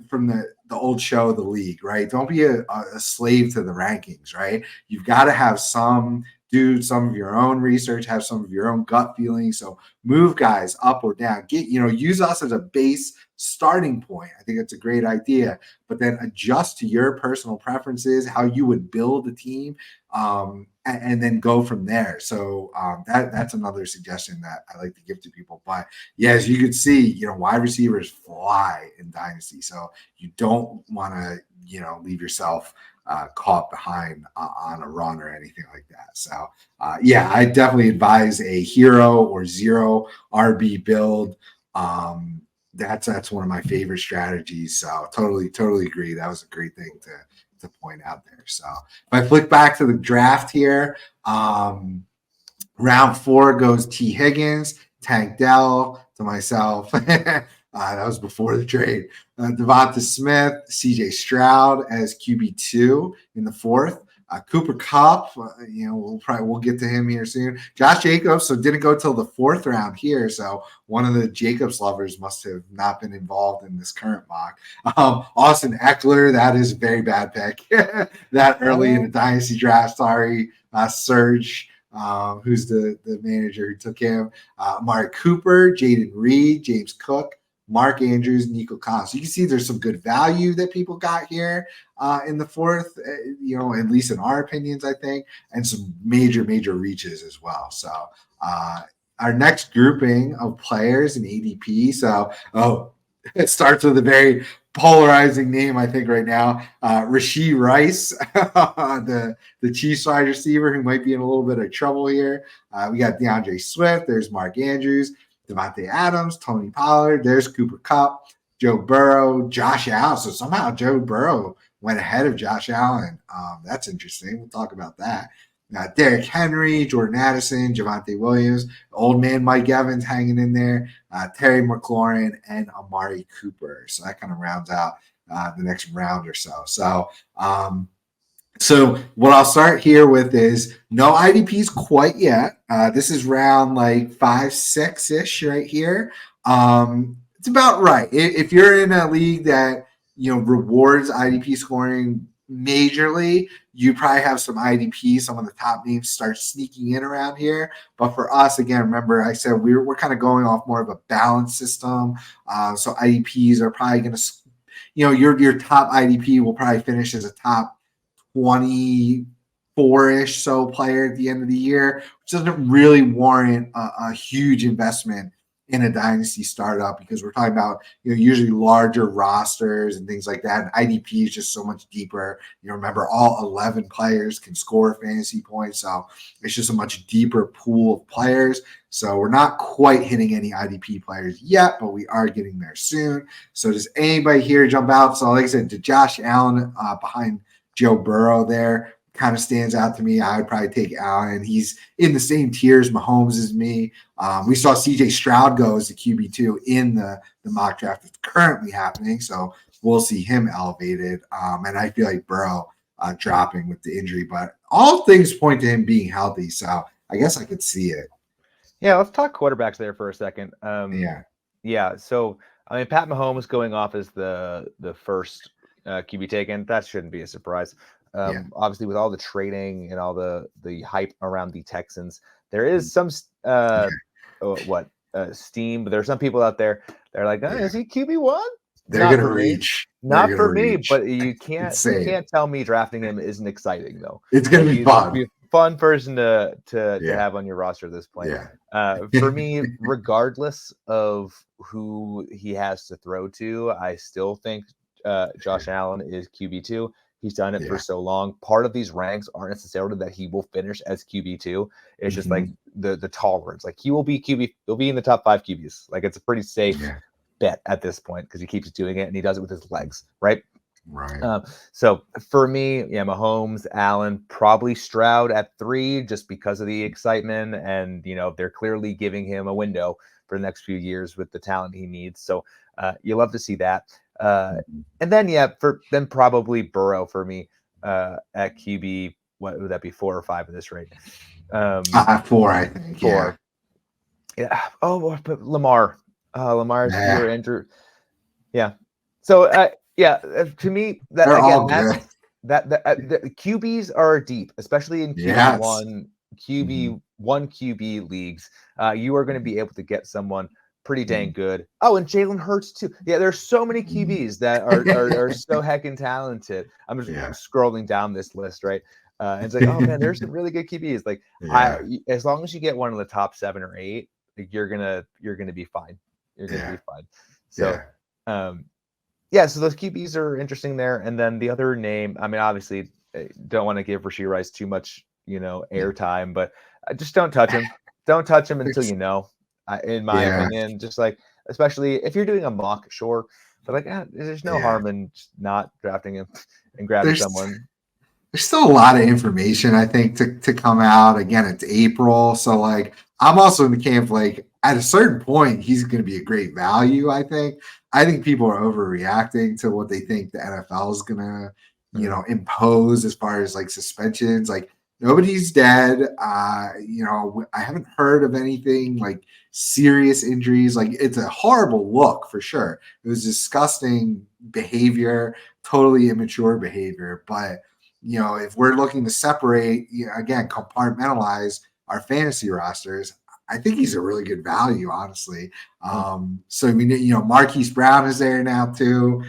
from the old show, The League, right? Don't be a slave to the rankings, right? You've got to have some do some of your own research, have some of your own gut feelings. So move guys up or down. Use us as a base starting point. I think it's a great idea, but then adjust to your personal preferences, how you would build a team, and then go from there. So that's another suggestion that I like to give to people. But yeah, as you can see, wide receivers fly in Dynasty. So you don't want to, leave yourself caught behind on a run or anything like that. So I definitely advise a hero or zero RB build. That's one of my favorite strategies. So totally agree. That was a great thing to point out there. So if I flick back to the draft here, round 4 goes T. Higgins, Tank Dell to myself. That was before the trade. Devonta Smith, CJ Stroud as QB2 in the 4th. Cooper Kupp, we'll get to him here soon. Josh Jacobs, so didn't go till the 4th round here. So one of the Jacobs lovers must have not been involved in this current mock. Austin Eckler, that is a very bad pick. That early in the Dynasty draft. Sorry, Serge, who's the manager who took him. Amari Cooper, Jaden Reed, James Cook, Mark Andrews, Nico Collins. So you can see there's some good value that people got here in the 4th, at least in our opinions, I think, and some major reaches as well. So our next grouping of players in ADP. So, it starts with a very polarizing name, I think, right now. Rashee Rice, the Chiefs wide receiver who might be in a little bit of trouble here. We got DeAndre Swift. There's Mark Andrews, Devontae Adams, Tony Pollard. There's Cooper Kupp, Joe Burrow, Josh Allen. So somehow Joe Burrow went ahead of Josh Allen. That's interesting. We'll talk about that. Derrick Henry, Jordan Addison, Javonte Williams, old man Mike Evans hanging in there, Terry McLaurin, and Amari Cooper. So that kind of rounds out the next round or so. So what I'll start here with is no IDPs quite yet. This is round like 5, 6-ish right here. It's about right. If you're in a league that rewards IDP scoring majorly, you probably have some IDP, some of the top names start sneaking in around here. But for us, again, remember I said we're kind of going off more of a balanced system. So IDPs are probably going to, your top IDP will probably finish as a top 24-ish so player at the end of the year, which doesn't really warrant a huge investment in a dynasty startup, because we're talking about usually larger rosters and things like that. And IDP is just so much deeper. Remember, all 11 players can score fantasy points, so it's just a much deeper pool of players. So we're not quite hitting any IDP players yet, but we are getting there soon. So does anybody here jump out? So like I said, to Josh Allen behind Joe Burrow there kind of stands out to me. I would probably take Allen. He's in the same tier as Mahomes as me. We saw CJ Stroud go as the QB2 in the mock draft that's currently happening. So we'll see him elevated. And I feel like Burrow dropping with the injury, but all things point to him being healthy. So I guess I could see it. Yeah, let's talk quarterbacks there for a second. Yeah. So, I mean, Pat Mahomes going off as the first QB taken, that shouldn't be a surprise. Obviously, with all the trading and all the hype around the Texans, there is some steam. But there are some people out there that are like, is he QB1? They're going to reach. Not for me, but you can't tell me drafting him isn't exciting though. It's going to be fun. Be a fun person to have on your roster at this point. For me, regardless of who he has to throw to, I still think Josh Allen is QB2. He's done it for so long. Part of these ranks aren't necessarily that he will finish as QB2. It's just like the tolerance. Like he will be QB. He'll be in the top 5 QBs. Like it's a pretty safe bet at this point because he keeps doing it and he does it with his legs, right? Right. So for me, Mahomes, Allen, probably Stroud at 3 just because of the excitement, and they're clearly giving him a window for the next few years with the talent he needs. So you love to see that. And then probably Burrow for me at QB. What would that be, 4 or 5 at this rate? 4, I think. 4. Yeah. Oh, but Lamar's here, Andrew. Yeah. So to me, that again, the QBs are deep, especially in QB1 one QB leagues, you are going to be able to get someone pretty dang good. Oh, and Jalen Hurts too. Yeah, there's so many QBs that are so heckin' talented. I'm just scrolling down this list, right? And it's like, oh man, there's some really good QBs. Like, as long as you get one of the top 7 or 8, like, you're gonna be fine. You're gonna be fine. So, so those QBs are interesting there. And then the other name, I mean, obviously, don't want to give Rashee Rice too much, airtime, but just don't touch him. Don't touch him until you know. In my opinion, just like, especially if you're doing a mock, sure, but like, there's no harm in just not drafting him and grabbing someone. There's still a lot of information, I think, to come out. Again, it's April, so like, I'm also in the camp, like, at a certain point, he's going to be a great value. I think people are overreacting to what they think the NFL is going to, impose as far as like suspensions. Like, nobody's dead. I haven't heard of anything like serious injuries. Like, it's a horrible look for sure. It was disgusting behavior, totally immature behavior. But, if we're looking to separate, again, compartmentalize our fantasy rosters, I think he's a really good value, honestly. So, I mean, Marquise Brown is there now too,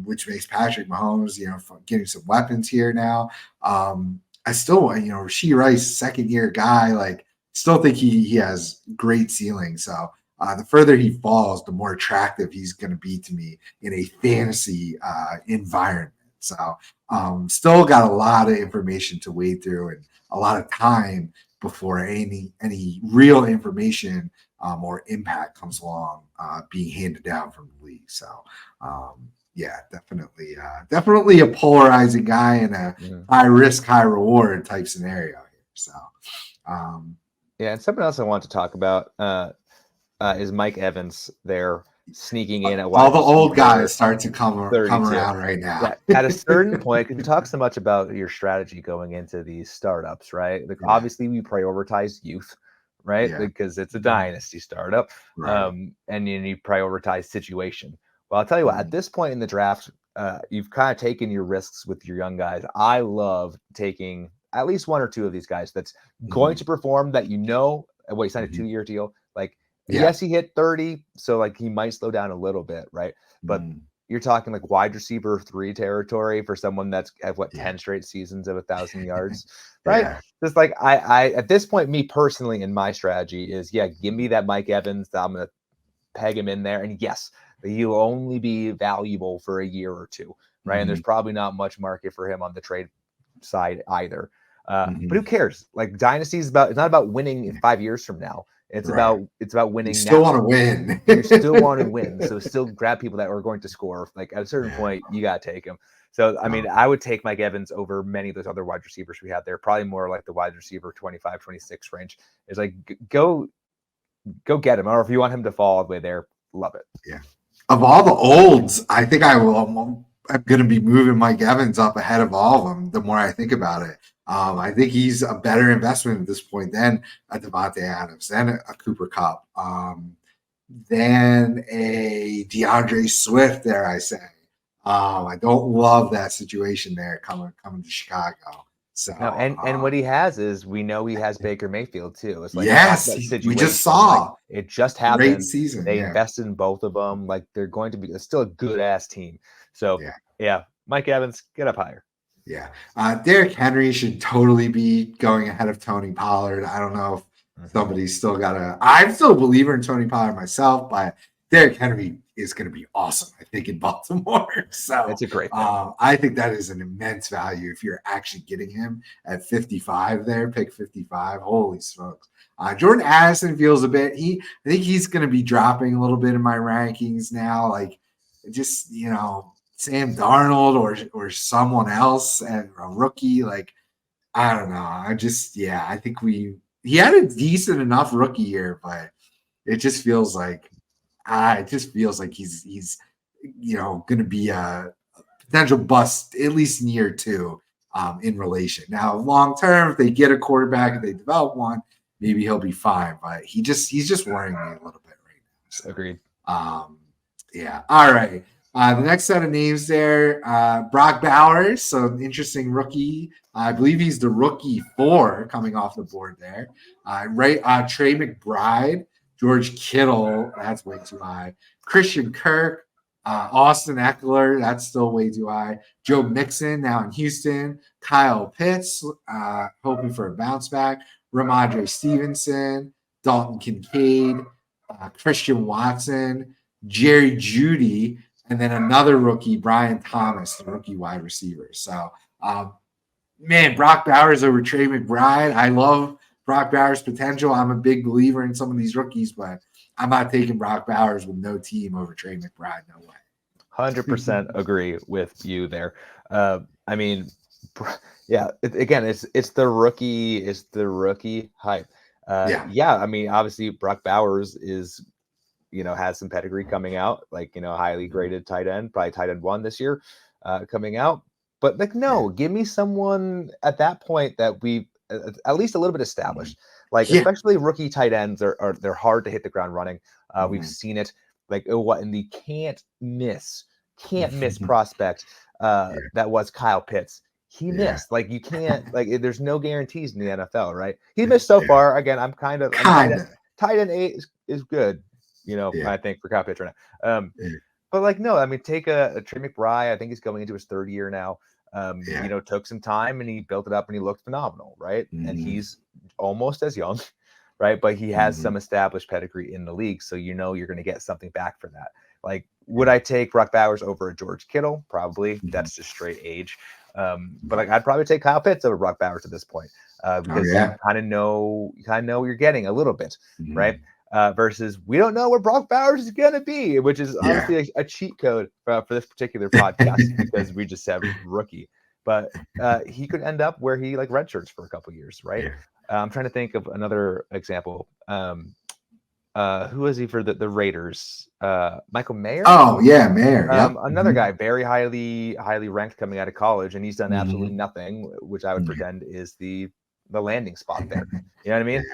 which makes Patrick Mahomes, getting some weapons here now. I still, Rashee Rice, second-year guy, like, still think he has great ceiling. So the further he falls, the more attractive he's going to be to me in a fantasy environment. So still got a lot of information to wade through and a lot of time before any real information or impact comes along being handed down from the league. So definitely a polarizing guy and a high risk, high reward type scenario here. So and something else I want to talk about is Mike Evans there sneaking in at all the old guys start to come around right now. At a certain point, because we talk so much about your strategy going into these startups, right? Like, obviously we prioritize youth, right? Because it's a dynasty startup, and you prioritize situation. Well, I'll tell you what, at this point in the draft, you've kind of taken your risks with your young guys. I love taking at least 1 or 2 of these guys that's going to perform, that he signed a 2-year deal. Like, yes, he hit 30, so like he might slow down a little bit, right? But you're talking like wide receiver 3 territory for someone that's at 10 straight seasons of 1,000 yards, right? Just like I at this point, me personally, in my strategy is, give me that Mike Evans. I'm gonna peg him in there, and yes, he'll only be valuable for a year or 2, right? And there's probably not much market for him on the trade side either. But who cares? Like, Dynasty is it's not about winning 5 years from now. It's about winning. You still want to win. You still want to win. So still grab people that are going to score. Like, at a certain point, you got to take them. So, I mean, I would take Mike Evans over many of those other wide receivers we have there. Probably more like the wide receiver 25, 26 range. It's like, go get him. Or if you want him to fall all the way there, love it. Yeah. Of all the olds, I think I'm going to be moving Mike Evans up ahead of all of them the more I think about it. I think he's a better investment at this point than a Devontae Adams, than a Cooper Kupp, than a DeAndre Swift, dare I say. I don't love that situation there coming to Chicago. So and what he has is, we know he has Baker Mayfield too. It's like, we just saw, like, it just happened. Great season. They invested in both of them. Like, they're going to be still a good ass team. So Mike Evans, get up higher. Yeah. Derrick Henry should totally be going ahead of Tony Pollard. I don't know if somebody's still I'm still a believer in Tony Pollard myself, but Derrick Henry is going to be awesome, I think, in Baltimore. So it's a great I think that is an immense value if you're actually getting him at 55 there, pick 55. Holy smokes. Jordan Addison feels a bit, I think he's going to be dropping a little bit in my rankings now. Like, just, Sam Darnold or someone else and a rookie. Like, I don't know. I think he had a decent enough rookie year, but it just feels like he's going to be a potential bust, at least in year 2, in relation. Now, long term, if they get a quarterback, if they develop one, maybe he'll be fine. But he's just worrying me a little bit right now. So, agreed. All right. The next set of names there, Brock Bowers, so an interesting rookie. I believe he's the rookie 4 coming off the board there. Trey McBride, George Kittle, that's way too high. Christian Kirk, Austin Eckler, that's still way too high. Joe Mixon, now in Houston. Kyle Pitts, hoping for a bounce back. Ramondre Stevenson, Dalton Kincaid, Christian Watson, Jerry Judy, and then another rookie, Brian Thomas, the rookie wide receiver. So, man, Brock Bowers over Trey McBride. I love Brock Bowers' potential. I'm a big believer in some of these rookies, but I'm not taking Brock Bowers with no team over Trey McBride. No way. 100% agree with you there. I mean, yeah, it's the rookie hype. Yeah. I mean, obviously Brock Bowers is, has some pedigree coming out, like, highly graded tight end, probably tight end 1 this year, coming out. But like, no, give me someone at that point that we at least a little bit established. Like, especially rookie tight ends they're hard to hit the ground running. We've seen it. Like, in the can't miss prospect that was Kyle Pitts. He missed. Like, you can't, like, there's no guarantees in the NFL, right? He missed so far. Again, I'm tight end 8 is good, I think, for Kyle Pitts right now. But like, no, I mean, take a Trey McBride. I think he's going into his 3rd year now. Took some time and he built it up and he looked phenomenal, right? And he's almost as young, right? But he has some established pedigree in the league, so you're going to get something back for that. Like, would I take Brock Bowers over a George Kittle? Probably. That's just straight age. But like, I'd probably take Kyle Pitts over Brock Bowers at this point, because you kind of know what you're getting a little bit, right? Versus we don't know where Brock Bowers is going to be, which is honestly a cheat code for this particular podcast because we just said rookie. But he could end up where he like redshirts for a couple years, right? I'm trying to think of another example. Who is he for the Raiders? Michael Mayer? Oh, yeah, Mayer. Another guy very highly ranked coming out of college, and he's done absolutely nothing, which I would pretend is the landing spot there. You know what I mean?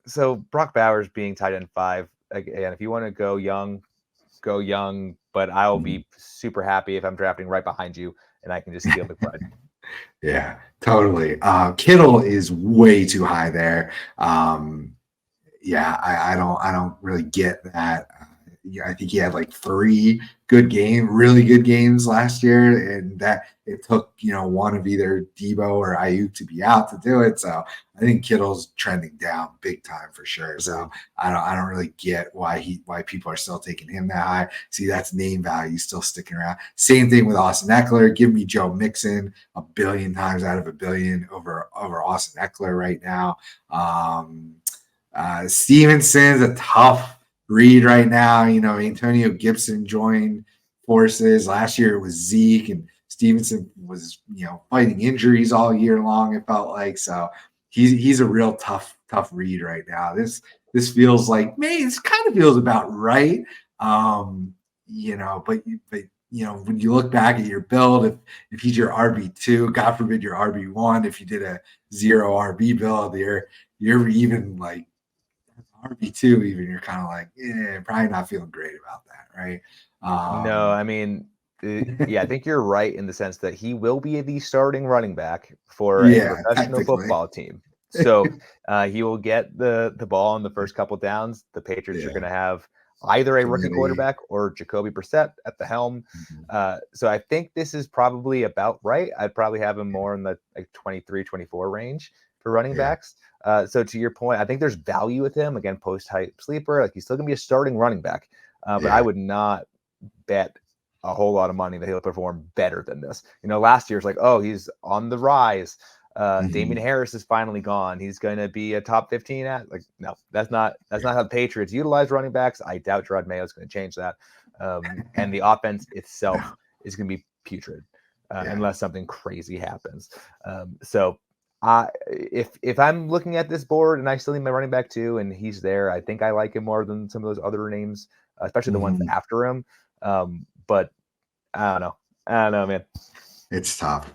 So Brock Bowers being tight end 5, again, if you want to go young, but I will be super happy if I'm drafting right behind you and I can just steal the McBride. Yeah, totally. Kittle is way too high there. I don't really get that. I think he had like 3 really good games last year, and that it took one of either Debo or Ayuk to be out to do it. So I think Kittle's trending down big time for sure. So I don't really get why people are still taking him that high. See, that's name value still sticking around. Same thing with Austin Eckler. Give me Joe Mixon 1 billion times out of 1 billion over Austin Eckler right now. Stevenson's a tough read right now. Antonio Gibson joined forces. Last year it was Zeke, and Stevenson was, fighting injuries all year long, it felt like. So he's a real tough read right now. This feels like, man, this kind of feels about right. But when you look back at your build, if he's your RB2, God forbid your RB1, if you did a 0 RB build, you're even like RB2, even you're kind of like, probably not feeling great about that, right? No, I mean, I think you're right in the sense that he will be the starting running back for a professional football team. So he will get the ball in the first couple downs. The Patriots are going to have either a rookie quarterback or Jacoby Brissett at the helm. So I think this is probably about right. I'd probably have him more in the 23, 24 range for running backs. So to your point, I think there's value with him. Again, post-hype sleeper. Like, he's still going to be a starting running back. But I would not bet a whole lot of money that he'll perform better than this. Last year's like, oh, he's on the rise. Damian Harris is finally gone. He's going to be a top 15 no, that's not how the Patriots utilize running backs. I doubt Gerard Mayo is going to change that. And the offense itself is going to be putrid unless something crazy happens. If I'm looking at this board and I still need my running back too, and he's there, I think I like him more than some of those other names, especially the ones after him. But I don't know, man. It's tough.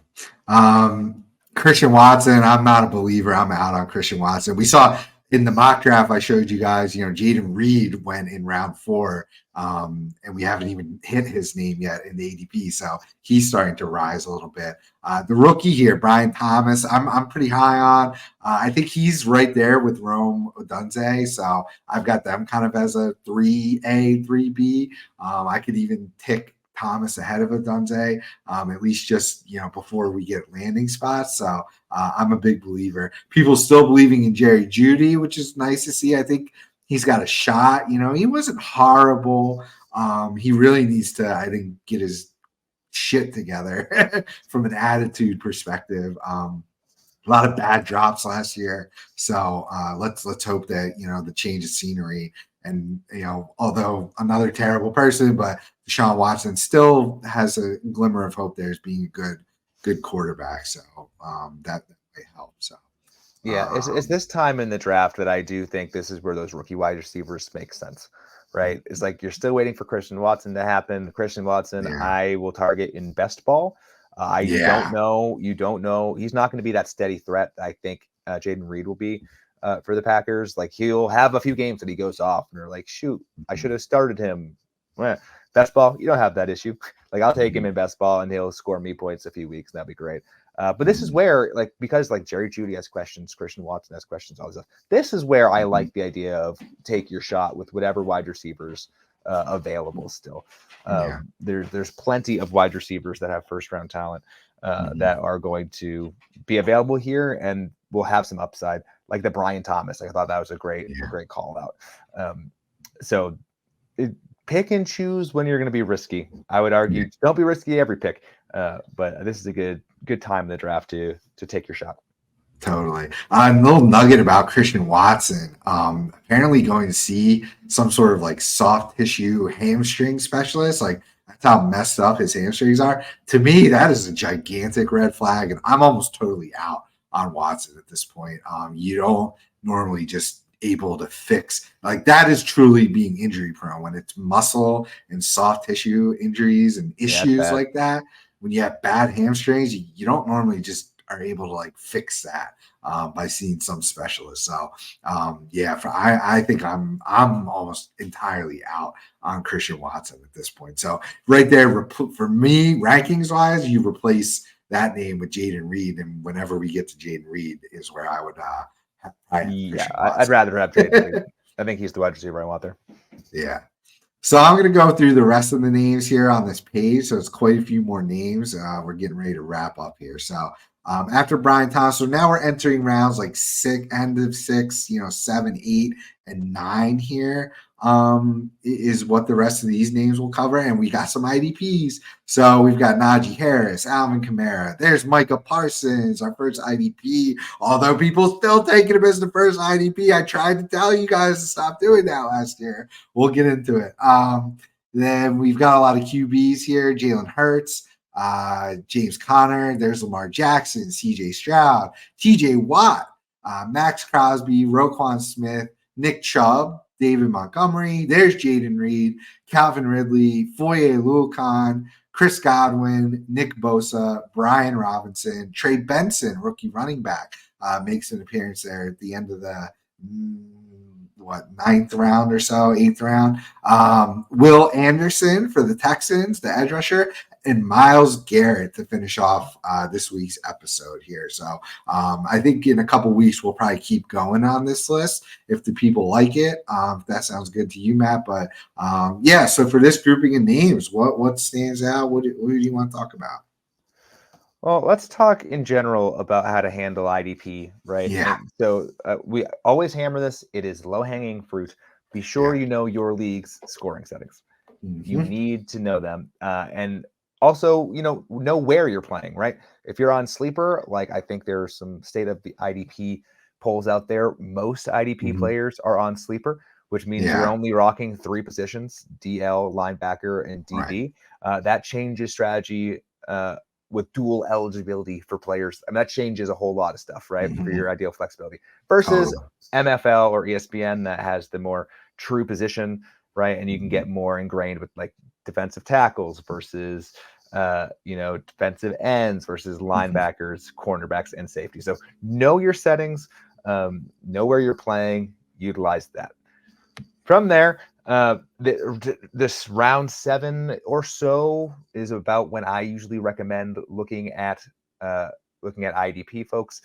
Christian Watson, I'm not a believer. I'm out on Christian Watson. We saw in the mock draft I showed you guys, Jaden Reed went in round 4, and we haven't even hit his name yet in the ADP, so he's starting to rise a little bit. The rookie here, Brian Thomas, I'm pretty high on. I think he's right there with Rome Odunze, so I've got them kind of as a 3A, 3B. I could even tick Thomas ahead of Odunze, at least just before we get landing spots. So I'm a big believer. People still believing in Jerry Judy, which is nice to see. I think he's got a shot. He wasn't horrible. He really needs to, I think, get his shit together from an attitude perspective. A lot of bad drops last year, so let's hope that the change of scenery, and although another terrible person, but Deshaun Watson still has a glimmer of hope there as being a good quarterback. So that might help. So yeah, it's this time in the draft that I do think this is where those rookie wide receivers make sense, right? It's like you're still waiting for Christian Watson to happen. Christian Watson, Yeah. I will target in best ball. You don't know. He's not going to be that steady threat I think Jaden Reed will be for the Packers. Like he'll have a few games that he goes off and they're like, shoot, I should have started him. Best ball, you don't have that issue. Like I'll take him in best ball and he'll score me points a few weeks. That'd be great. But this is where, because Jerry Judy has questions, Christian Watson has questions, all this stuff. This is where I like the idea of take your shot with whatever wide receivers available still. There's plenty of wide receivers that have first round talent that are going to be available here and will have some upside, like the Brian Thomas. I thought that was a great call out. So pick and choose when you're going to be risky. I would argue don't be risky every pick, but this is a good time in the draft to take your shot. Totally. A little nugget about Christian Watson. Apparently going to see some sort of soft tissue hamstring specialist. That's how messed up his hamstrings are. To me, that is a gigantic red flag, and I'm almost totally out on Watson at this point. You don't normally just able to fix that is truly being injury prone when it's muscle and soft tissue injuries and issues like that. When you have bad hamstrings, you don't normally just are able to fix that by seeing some specialist. So I think I'm almost entirely out on Christian Watson at this point. So right there for me, rankings wise, you replace that name with Jaden Reed, and whenever we get to Jaden Reed is where I would I'd rather have Jaden Reed. I think he's the wide receiver I want there. Yeah. So I'm going to go through the rest of the names here on this page. So it's quite a few more names. We're getting ready to wrap up here. So after Brian Thomas, so now we're entering rounds end of 6, 7, 8, and 9 here is what the rest of these names will cover. And we got some IDPs. So we've got Najee Harris, Alvin Kamara. There's Micah Parsons, our first IDP. Although people still taking him as the first IDP, I tried to tell you guys to stop doing that last year. We'll get into it. Then we've got a lot of QBs here. Jalen Hurts, James Conner. There's Lamar Jackson, CJ Stroud, TJ Watt, Max Crosby, Roquan Smith, Nick Chubb, David Montgomery. There's Jaden Reed, Calvin Ridley, Foye Oluokun, Chris Godwin, Nick Bosa, Brian Robinson, Trey Benson, rookie running back, makes an appearance there at the end of the 9th round or so, 8th round. Will Anderson for the Texans, the edge rusher, and Myles Garrett to finish off this week's episode here. So I think in a couple weeks we'll probably keep going on this list if the people like it. If that sounds good to you, Matt. But so for this grouping of names, what stands out? What do you want to talk about? Well, let's talk in general about how to handle IDP, right? Yeah. And so we always hammer this. It is low-hanging fruit. Be sure you know your league's scoring settings. Mm-hmm. You need to know them. And also, know where you're playing, right? If you're on Sleeper, I think there are some state of the IDP polls out there. Most IDP players are on Sleeper, which means you're only rocking 3 positions, DL, linebacker, and DB. Right. That changes strategy with dual eligibility for players. I mean, that changes a whole lot of stuff, right? For your ideal flexibility versus MFL or ESPN that has the more true position, right? And you can get more ingrained with defensive tackles versus, defensive ends versus linebackers, cornerbacks, and safety. So know your settings. Know where you're playing, utilize that. From there, this round 7 or so is about when I usually recommend looking at IDP, folks.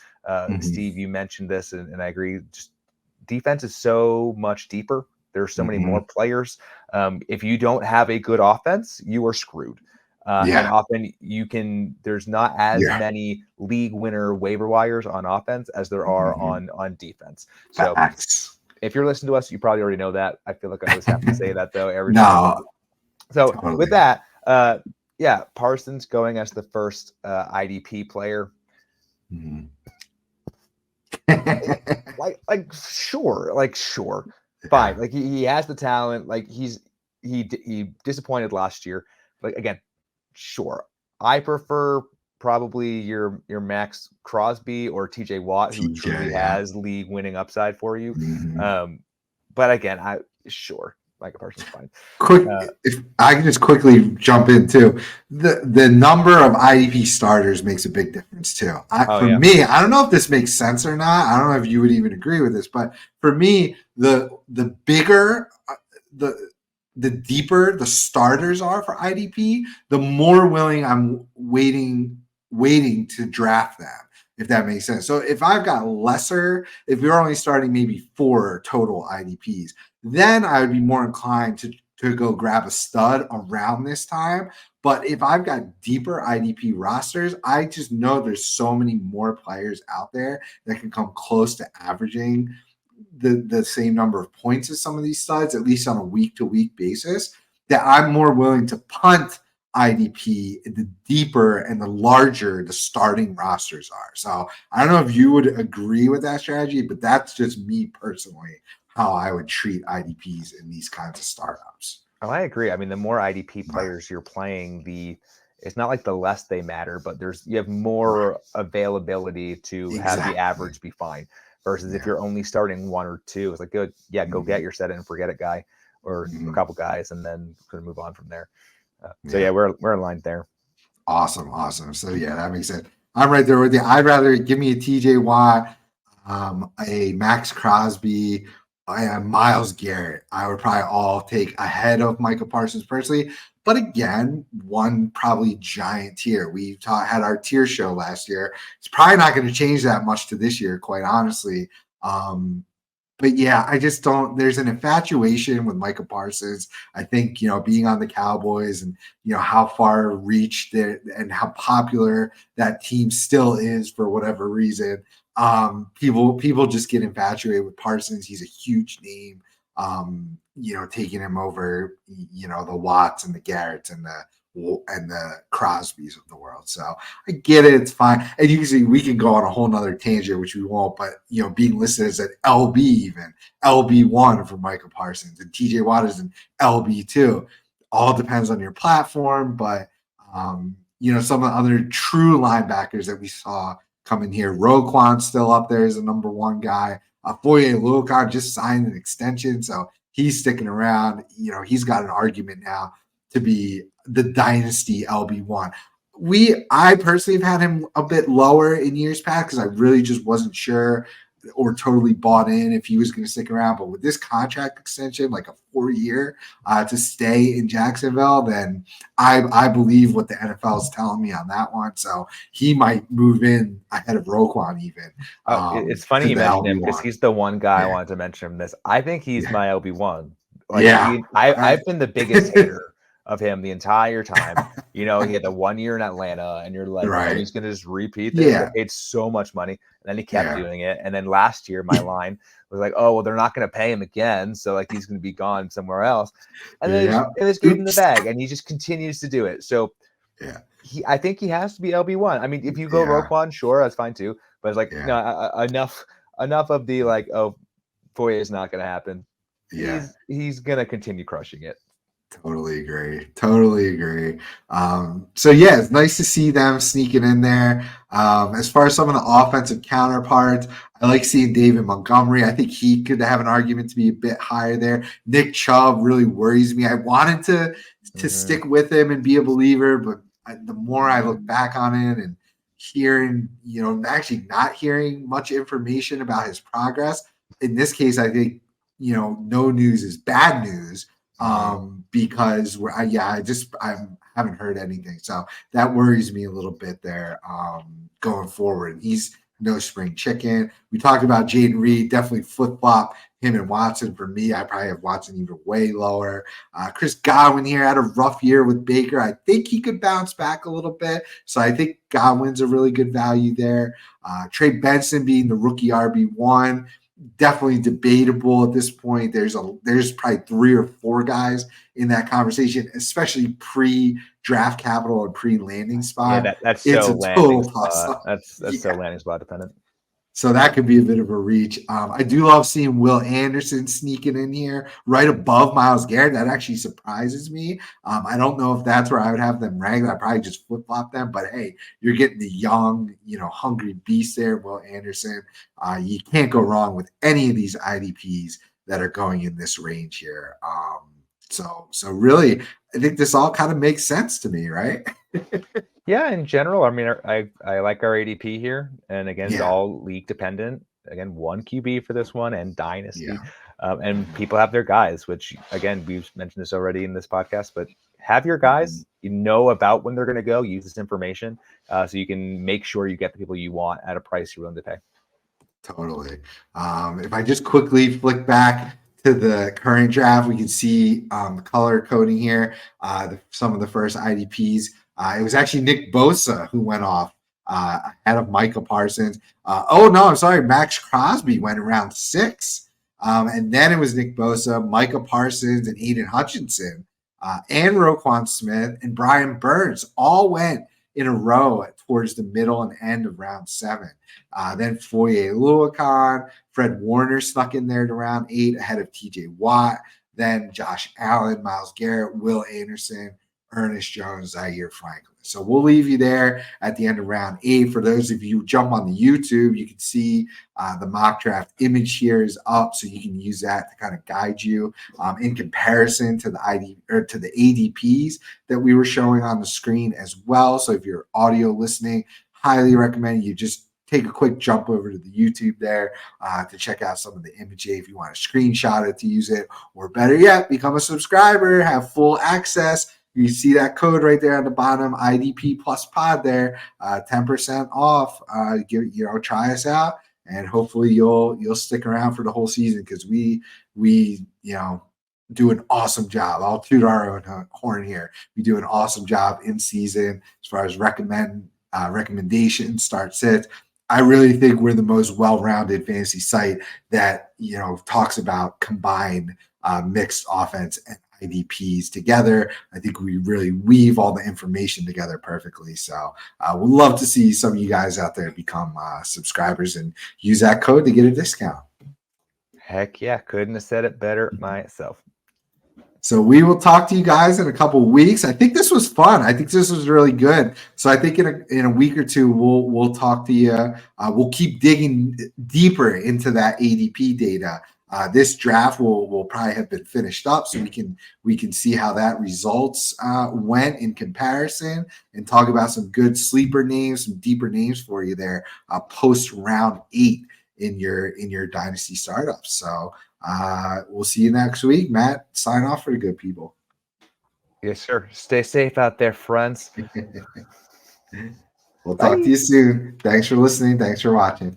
Steve, you mentioned this, and I agree. Just defense is so much deeper. There's so many more players. If you don't have a good offense, you are screwed. And often there's not as many league winner waiver wires on offense as there are on defense. So if you're listening to us, you probably already know that. I feel like I always have to say that though every time. So with that, Parsons going as the first IDP player. Sure. Fine. Like he has the talent. Like he disappointed last year. But again, sure. I prefer probably your Max Crosby or TJ Watt, who truly has league winning upside for you. But again, Micah Parsons fine. If I can just quickly jump in too, the number of IDP starters makes a big difference too. For me, I don't know if this makes sense or not. I don't know if you would even agree with this, but for me, the bigger the deeper the starters are for IDP, the more willing I'm waiting to draft them, if that makes sense. So if I've got if you're only starting maybe 4 total IDPs, then I would be more inclined to go grab a stud around this time. But if I've got deeper IDP rosters, I just know there's so many more players out there that can come close to averaging the same number of points as some of these studs, at least on a week-to-week basis, that I'm more willing to punt IDP the deeper and the larger the starting rosters are. So I don't know if you would agree with that strategy, but that's just me personally, how I would treat IDPs in these kinds of startups. Oh, I agree. I mean, the more IDP players you're playing, it's not like the less they matter, but you have more availability to have the average be fine. Versus if you're only starting 1 or 2, it's like, go get your set it and forget it guy, or a couple guys, and then kind of move on from there. We're aligned there. Awesome. So that makes sense. I'm right there with you. I'd rather give me a TJ Watt, a Max Crosby, a Myles Garrett. I would probably all take ahead of Micah Parsons personally. But again, one probably giant tier. We had our tier show last year. It's probably not going to change that much to this year, quite honestly. But yeah, I just don't. There's an infatuation with Micah Parsons. I think, being on the Cowboys and, how far reached and how popular that team still is for whatever reason. People just get infatuated with Parsons. He's a huge name. Taking him over, the Watts and the Garretts and the Crosbys of the world. So I get it. It's fine. And usually we can go on a whole nother tangent, which we won't, but, being listed as an LB, even LB1 for Micah Parsons, and TJ Watt is an LB2. All depends on your platform. But, some of the other true linebackers that we saw come in here, Roquan's still up there as the number 1 guy. Foye Oluokun just signed an extension, so he's sticking around. He's got an argument now to be the Dynasty LB1. I personally have had him a bit lower in years past because I really just wasn't sure or totally bought in if he was going to stick around. But with this contract extension, like a 4-year to stay in Jacksonville, then I believe what the NFL is telling me on that one. So he might move in ahead of Roquan even. It's funny you mentioned him because he's the one guy I wanted to mention this. I think he's my LB1. I've been the biggest hater of him the entire time. He had the 1 year in Atlanta, and you're like, he's going to just repeat this. They paid so much money, and then he kept doing it. And then last year, my line was like, oh, well, they're not going to pay him again, so like he's going to be gone somewhere else. And then they just gave him the bag, and he just continues to do it. So I think he has to be LB1. I mean, if you go Roquan, sure, that's fine too. But it's like enough of the like, oh, Foye is not going to happen. He's going to continue crushing it. Totally agree. It's nice to see them sneaking in there. As far as some of the offensive counterparts, I like seeing David Montgomery. I think he could have an argument to be a bit higher there. Nick Chubb really worries me. I wanted to stick with him and be a believer, but the more I look back on it and hearing, actually not hearing much information about his progress. In this case, I think, no news is bad news, because I haven't heard anything. So that worries me a little bit there, going forward. He's no spring chicken. We talked about Jaden Reed, definitely flip-flop him and Watson. For me, I probably have Watson even way lower. Chris Godwin here had a rough year with Baker. I think he could bounce back a little bit. So I think Godwin's a really good value there. Trey Benson being the rookie RB1, definitely debatable at this point. There's probably 3 or 4 guys in that conversation, especially pre-draft capital and pre-landing spot. Yeah, that's it's so a landing total toss spot. That's so landing spot dependent. So that could be a bit of a reach. I do love seeing Will Anderson sneaking in here right above Myles Garrett. That actually surprises me. I don't know if that's where I would have them ranked. I'd probably just flip-flop them. But, hey, you're getting the young, hungry beast there, Will Anderson. You can't go wrong with any of these IDPs that are going in this range here. So really, I think this all kind of makes sense to me, right? Yeah, in general, I mean, I like our ADP here, and again, it's all league dependent. Again, 1 QB for this one and Dynasty, and people have their guys. Which again, we've mentioned this already in this podcast, but have your guys. You know about when they're going to go. Use this information so you can make sure you get the people you want at a price you're willing to pay. Totally. If I just quickly flick back to the current draft, we can see the color coding here. Some of the first IDPs. It was actually Nick Bosa who went off ahead of Micah Parsons. I'm sorry. Max Crosby went around 6. And then it was Nick Bosa, Micah Parsons, and Aiden Hutchinson, and Roquan Smith and Brian Burns all went in a row towards the middle and end of round 7. Then Foye Oluokun, Fred Warner snuck in there to round 8 ahead of TJ Watt. Then Josh Allen, Myles Garrett, Will Anderson, Ernest Jones, Zaire Franklin. So we'll leave you there at the end of round 8. For those of you who jump on the YouTube, you can see the mock draft image here is up, so you can use that to kind of guide you in comparison to the ADPs that we were showing on the screen as well. So if you're audio listening, highly recommend you just take a quick jump over to the YouTube there to check out some of the imagery if you want to screenshot it to use it, or better yet, become a subscriber, have full access. You see that code right there on the bottom, IDP plus pod there, 10% off. Try us out, and hopefully you'll stick around for the whole season, because we do an awesome job. I'll toot our own horn here. We do an awesome job in season as far as recommendations, start sits. I really think we're the most well-rounded fantasy site that talks about combined mixed offense and IDPs together. I think we really weave all the information together perfectly. So we'd love to see some of you guys out there become subscribers and use that code to get a discount. Heck yeah, couldn't have said it better myself. So we will talk to you guys in a couple of weeks. I think this was fun. I think this was really good. So I think in a week or two, we'll talk to you. We'll keep digging deeper into that ADP data. This draft will probably have been finished up, so we can see how that results went in comparison, and talk about some good sleeper names, some deeper names for you there post round 8 in your dynasty startups. So we'll see you next week. Matt, sign off for the good people. Yes, sir. Stay safe out there, friends. We'll talk to you soon. Thanks for listening. Thanks for watching.